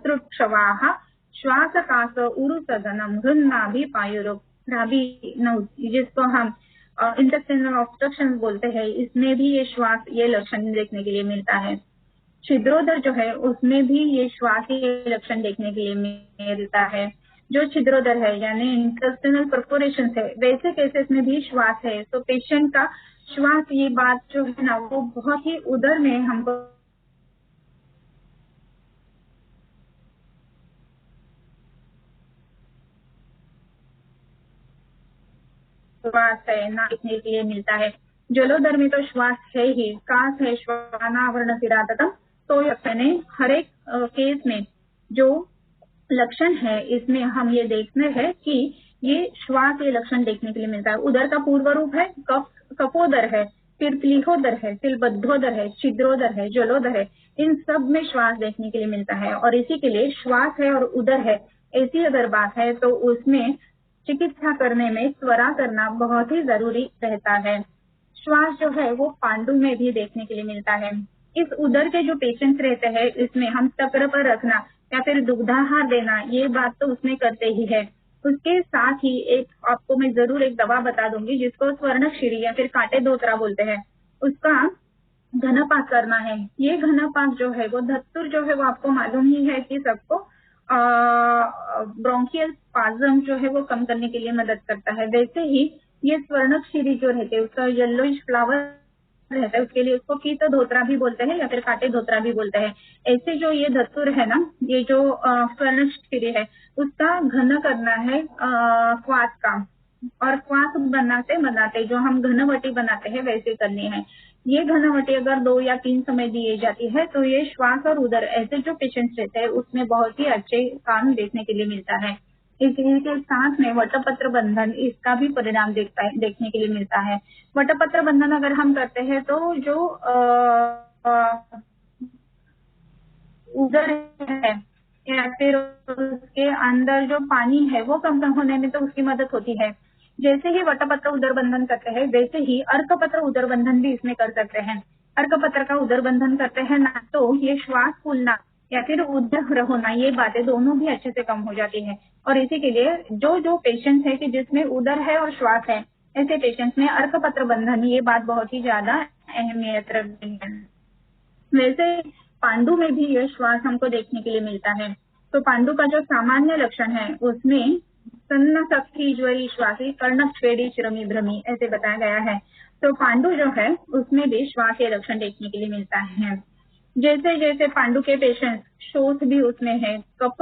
तृक्षवाह श्वास कास उरु सदनम हृन्नाभि पायुरो, राबी नोज, जिसको हम इंटेस्टाइनल ऑब्स्ट्रक्शन बोलते हैं, इसमें भी ये श्वास ये लक्षण देखने के लिए मिलता है। छिद्रोदर जो है उसमें भी ये श्वास के लक्षण देखने के लिए मिलता है। जो छिद्रोदर है यानी इंटेस्टाइनल परफोरेशन है, वैसे केसेस में भी श्वास है। तो पेशेंट का श्वास ये बात जो है ना वो बहुत ही उदर में हमको श्वास है ना देखने के लिए मिलता है। जलोदर में तो श्वास है ही, कास है श्वानावरण किरातकम। तो यानी हर एक केस में जो लक्षण है इसमें हम ये देखते हैं कि ये श्वास ये लक्षण देखने के लिए मिलता है। उदर का पूर्व रूप है कपोदर है, फिर प्लीहोदर है, फिर बद्धोदर है, छिद्रोदर है, जलोदर है। इन सब में श्वास देखने के लिए मिलता है और इसी के लिए श्वास है और उदर है ऐसी अगर बात है तो उसमें चिकित्सा करने में त्वरा करना बहुत ही जरूरी रहता है। श्वास जो है वो पांडु में भी देखने के लिए मिलता है। इस उदर के जो पेशेंट्स रहते हैं इसमें हम चक्र पर रखना या फिर दुग्धाहार देना ये बात तो उसमें करते ही है। उसके साथ ही एक आपको मैं जरूर एक दवा बता दूंगी जिसको स्वर्णक्षीरी या फिर कांटे धोत्रा बोलते हैं, उसका घनपाक करना है। ये घनपाक जो है वो धतूर जो है वो आपको मालूम ही है कि सबको ब्रोंकियल स्पाज्म जो है वो कम करने के लिए मदद करता है। वैसे ही ये स्वर्णक्षीरी जो रहते हैं उसका येलोइश फ्लावर रहता है, उसके लिए उसको कीट धोत्रा भी बोलते हैं या फिर कांटे धोत्रा भी बोलते हैं। ऐसे जो ये धतूर है ना, ये जो स्वर्णक्षीरी है उसका घन करना है क्वाथ का, और क्वाथ बनाते बनाते जो हम घनवटी बनाते हैं वैसे करनी है। ये घनवटी अगर 2 या 3 समय दिए जाती है तो ये श्वास और उदर ऐसे जो पेशेंट्स रहते हैं उसमें बहुत ही अच्छे काम देखने के लिए मिलता है। इसी के साथ में वटपत्र बंधन इसका भी परिणाम देखने के लिए मिलता है। वटपत्र बंधन अगर हम करते हैं तो जो उदर है या फिर उसके अंदर जो पानी है वो कम होने में तो उसकी मदद होती है। जैसे ही वटपत्र उदर बंधन करते हैं वैसे ही अर्कपत्र उदर बंधन भी इसमें कर सकते हैं। अर्कपत्र का उदर बंधन करते हैं ना तो ये श्वास फूलना या फिर उदर होना ये बातें दोनों भी अच्छे से कम हो जाती है। और इसी के लिए जो जो पेशेंट्स है कि जिसमें उदर है और श्वास है ऐसे पेशेंट्स में अर्कपत्र बंधन ये बात बहुत ही ज्यादा अहमियत रखती है। वैसे पांडु में भी यह श्वास हमको देखने के लिए मिलता है। तो पांडु का जो सामान्य लक्षण है उसमें सन्न सख्ती ज्वरी श्वासी कर्णछेदी श्रमी भ्रमी ऐसे बताया गया है। तो पांडु जो है उसमें भी श्वास के लक्षण देखने के लिए मिलता है। जैसे जैसे पांडु के पेशेंट शोथ भी उसमें है, कफ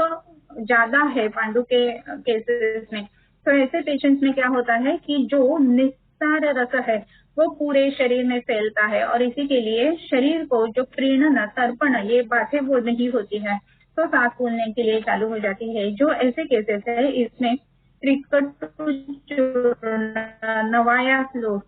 ज्यादा है पांडु के केसेस में, तो ऐसे पेशेंट्स में क्या होता है कि जो निस्तार रस है वो पूरे शरीर में फैलता है और इसी के लिए शरीर को जो प्रीणन तर्पण ये बातें वो नहीं होती है तो सांस फूलने के लिए चालू हो जाती है। जो ऐसे केसेस है इसमें नवायास लोह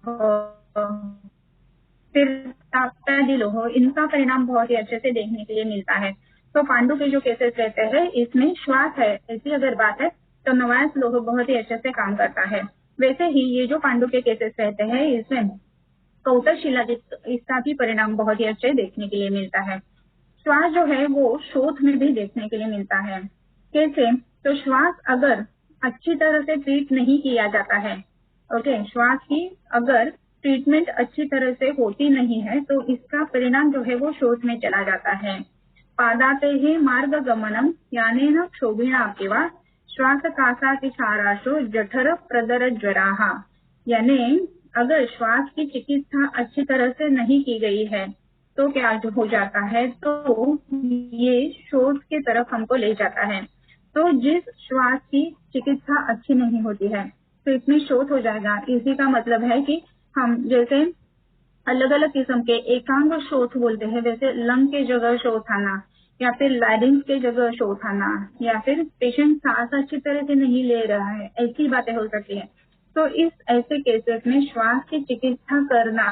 फिर ताप्यादि लोह इनका परिणाम बहुत ही अच्छे से देखने के लिए मिलता है। तो पांडु के जो केसेस रहते हैं इसमें श्वास है ऐसी अगर बात है तो नवायास लोह बहुत ही अच्छे से काम करता है। वैसे ही ये जो पांडु के केसेस रहते हैं इसमें कौतशिलाजित इसका भी परिणाम बहुत ही अच्छे देखने के लिए मिलता है। श्वास जो है वो शोथ में भी देखने के लिए मिलता है। कैसे? तो श्वास अगर अच्छी तरह से ट्रीट नहीं किया जाता है, ओके, श्वास की अगर ट्रीटमेंट अच्छी तरह से होती नहीं है तो इसका परिणाम जो है वो शोथ में चला जाता है। पादाते ही मार्ग गमनम यानी न क्षोभिणा केवा श्वास कासा की साराशो जठर प्रदर ज्वराहा, यानी अगर श्वास की चिकित्सा अच्छी तरह से नहीं की गई है तो क्या हो जाता है तो ये शोथ की तरफ हमको ले जाता है। तो जिस श्वास की चिकित्सा अच्छी नहीं होती है तो इसमें शोथ हो जाएगा। इसी का मतलब है कि हम जैसे अलग अलग किस्म के एकांग शोथ बोलते हैं, वैसे लंग के जगह शोथ आना या फिर लारिंक्स के जगह शोथ आना या फिर पेशेंट सांस अच्छी तरह से नहीं ले रहा है ऐसी बातें हो सकती है। तो इस ऐसे केसेस में श्वास की चिकित्सा करना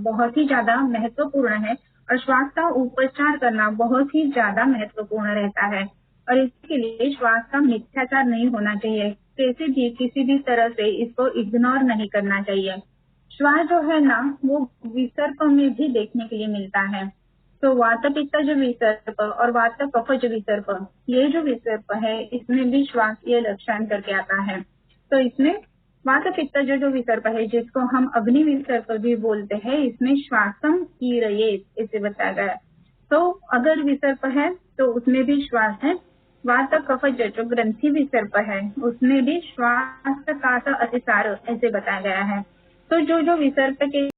बहुत ही ज्यादा महत्वपूर्ण है और श्वास का उपचार करना बहुत ही ज्यादा महत्वपूर्ण रहता है। और इसके लिए श्वास का मिथ्याचार नहीं होना चाहिए, कैसे भी किसी भी तरह से इसको इग्नोर नहीं करना चाहिए। श्वास जो है ना वो विसर्प में भी देखने के लिए मिलता है। तो वात पित्तज विसर्प और वात कफज विसर्प, ये जो विसर्प है इसमें भी श्वास ये लक्षण करके आता है। तो इसमें वात पित्त जो विसर्प है, जिसको हम अग्नि विसर्प भी बोलते हैं, इसमें श्वासम कीरयेत ऐसे बताया गया है। तो अगर विसर्प है तो उसमें भी श्वास है। वात कफ जो ग्रंथि विसर्प है, उसमें भी श्वास का अतिसार ऐसे बताया गया है। तो जो विसर्प के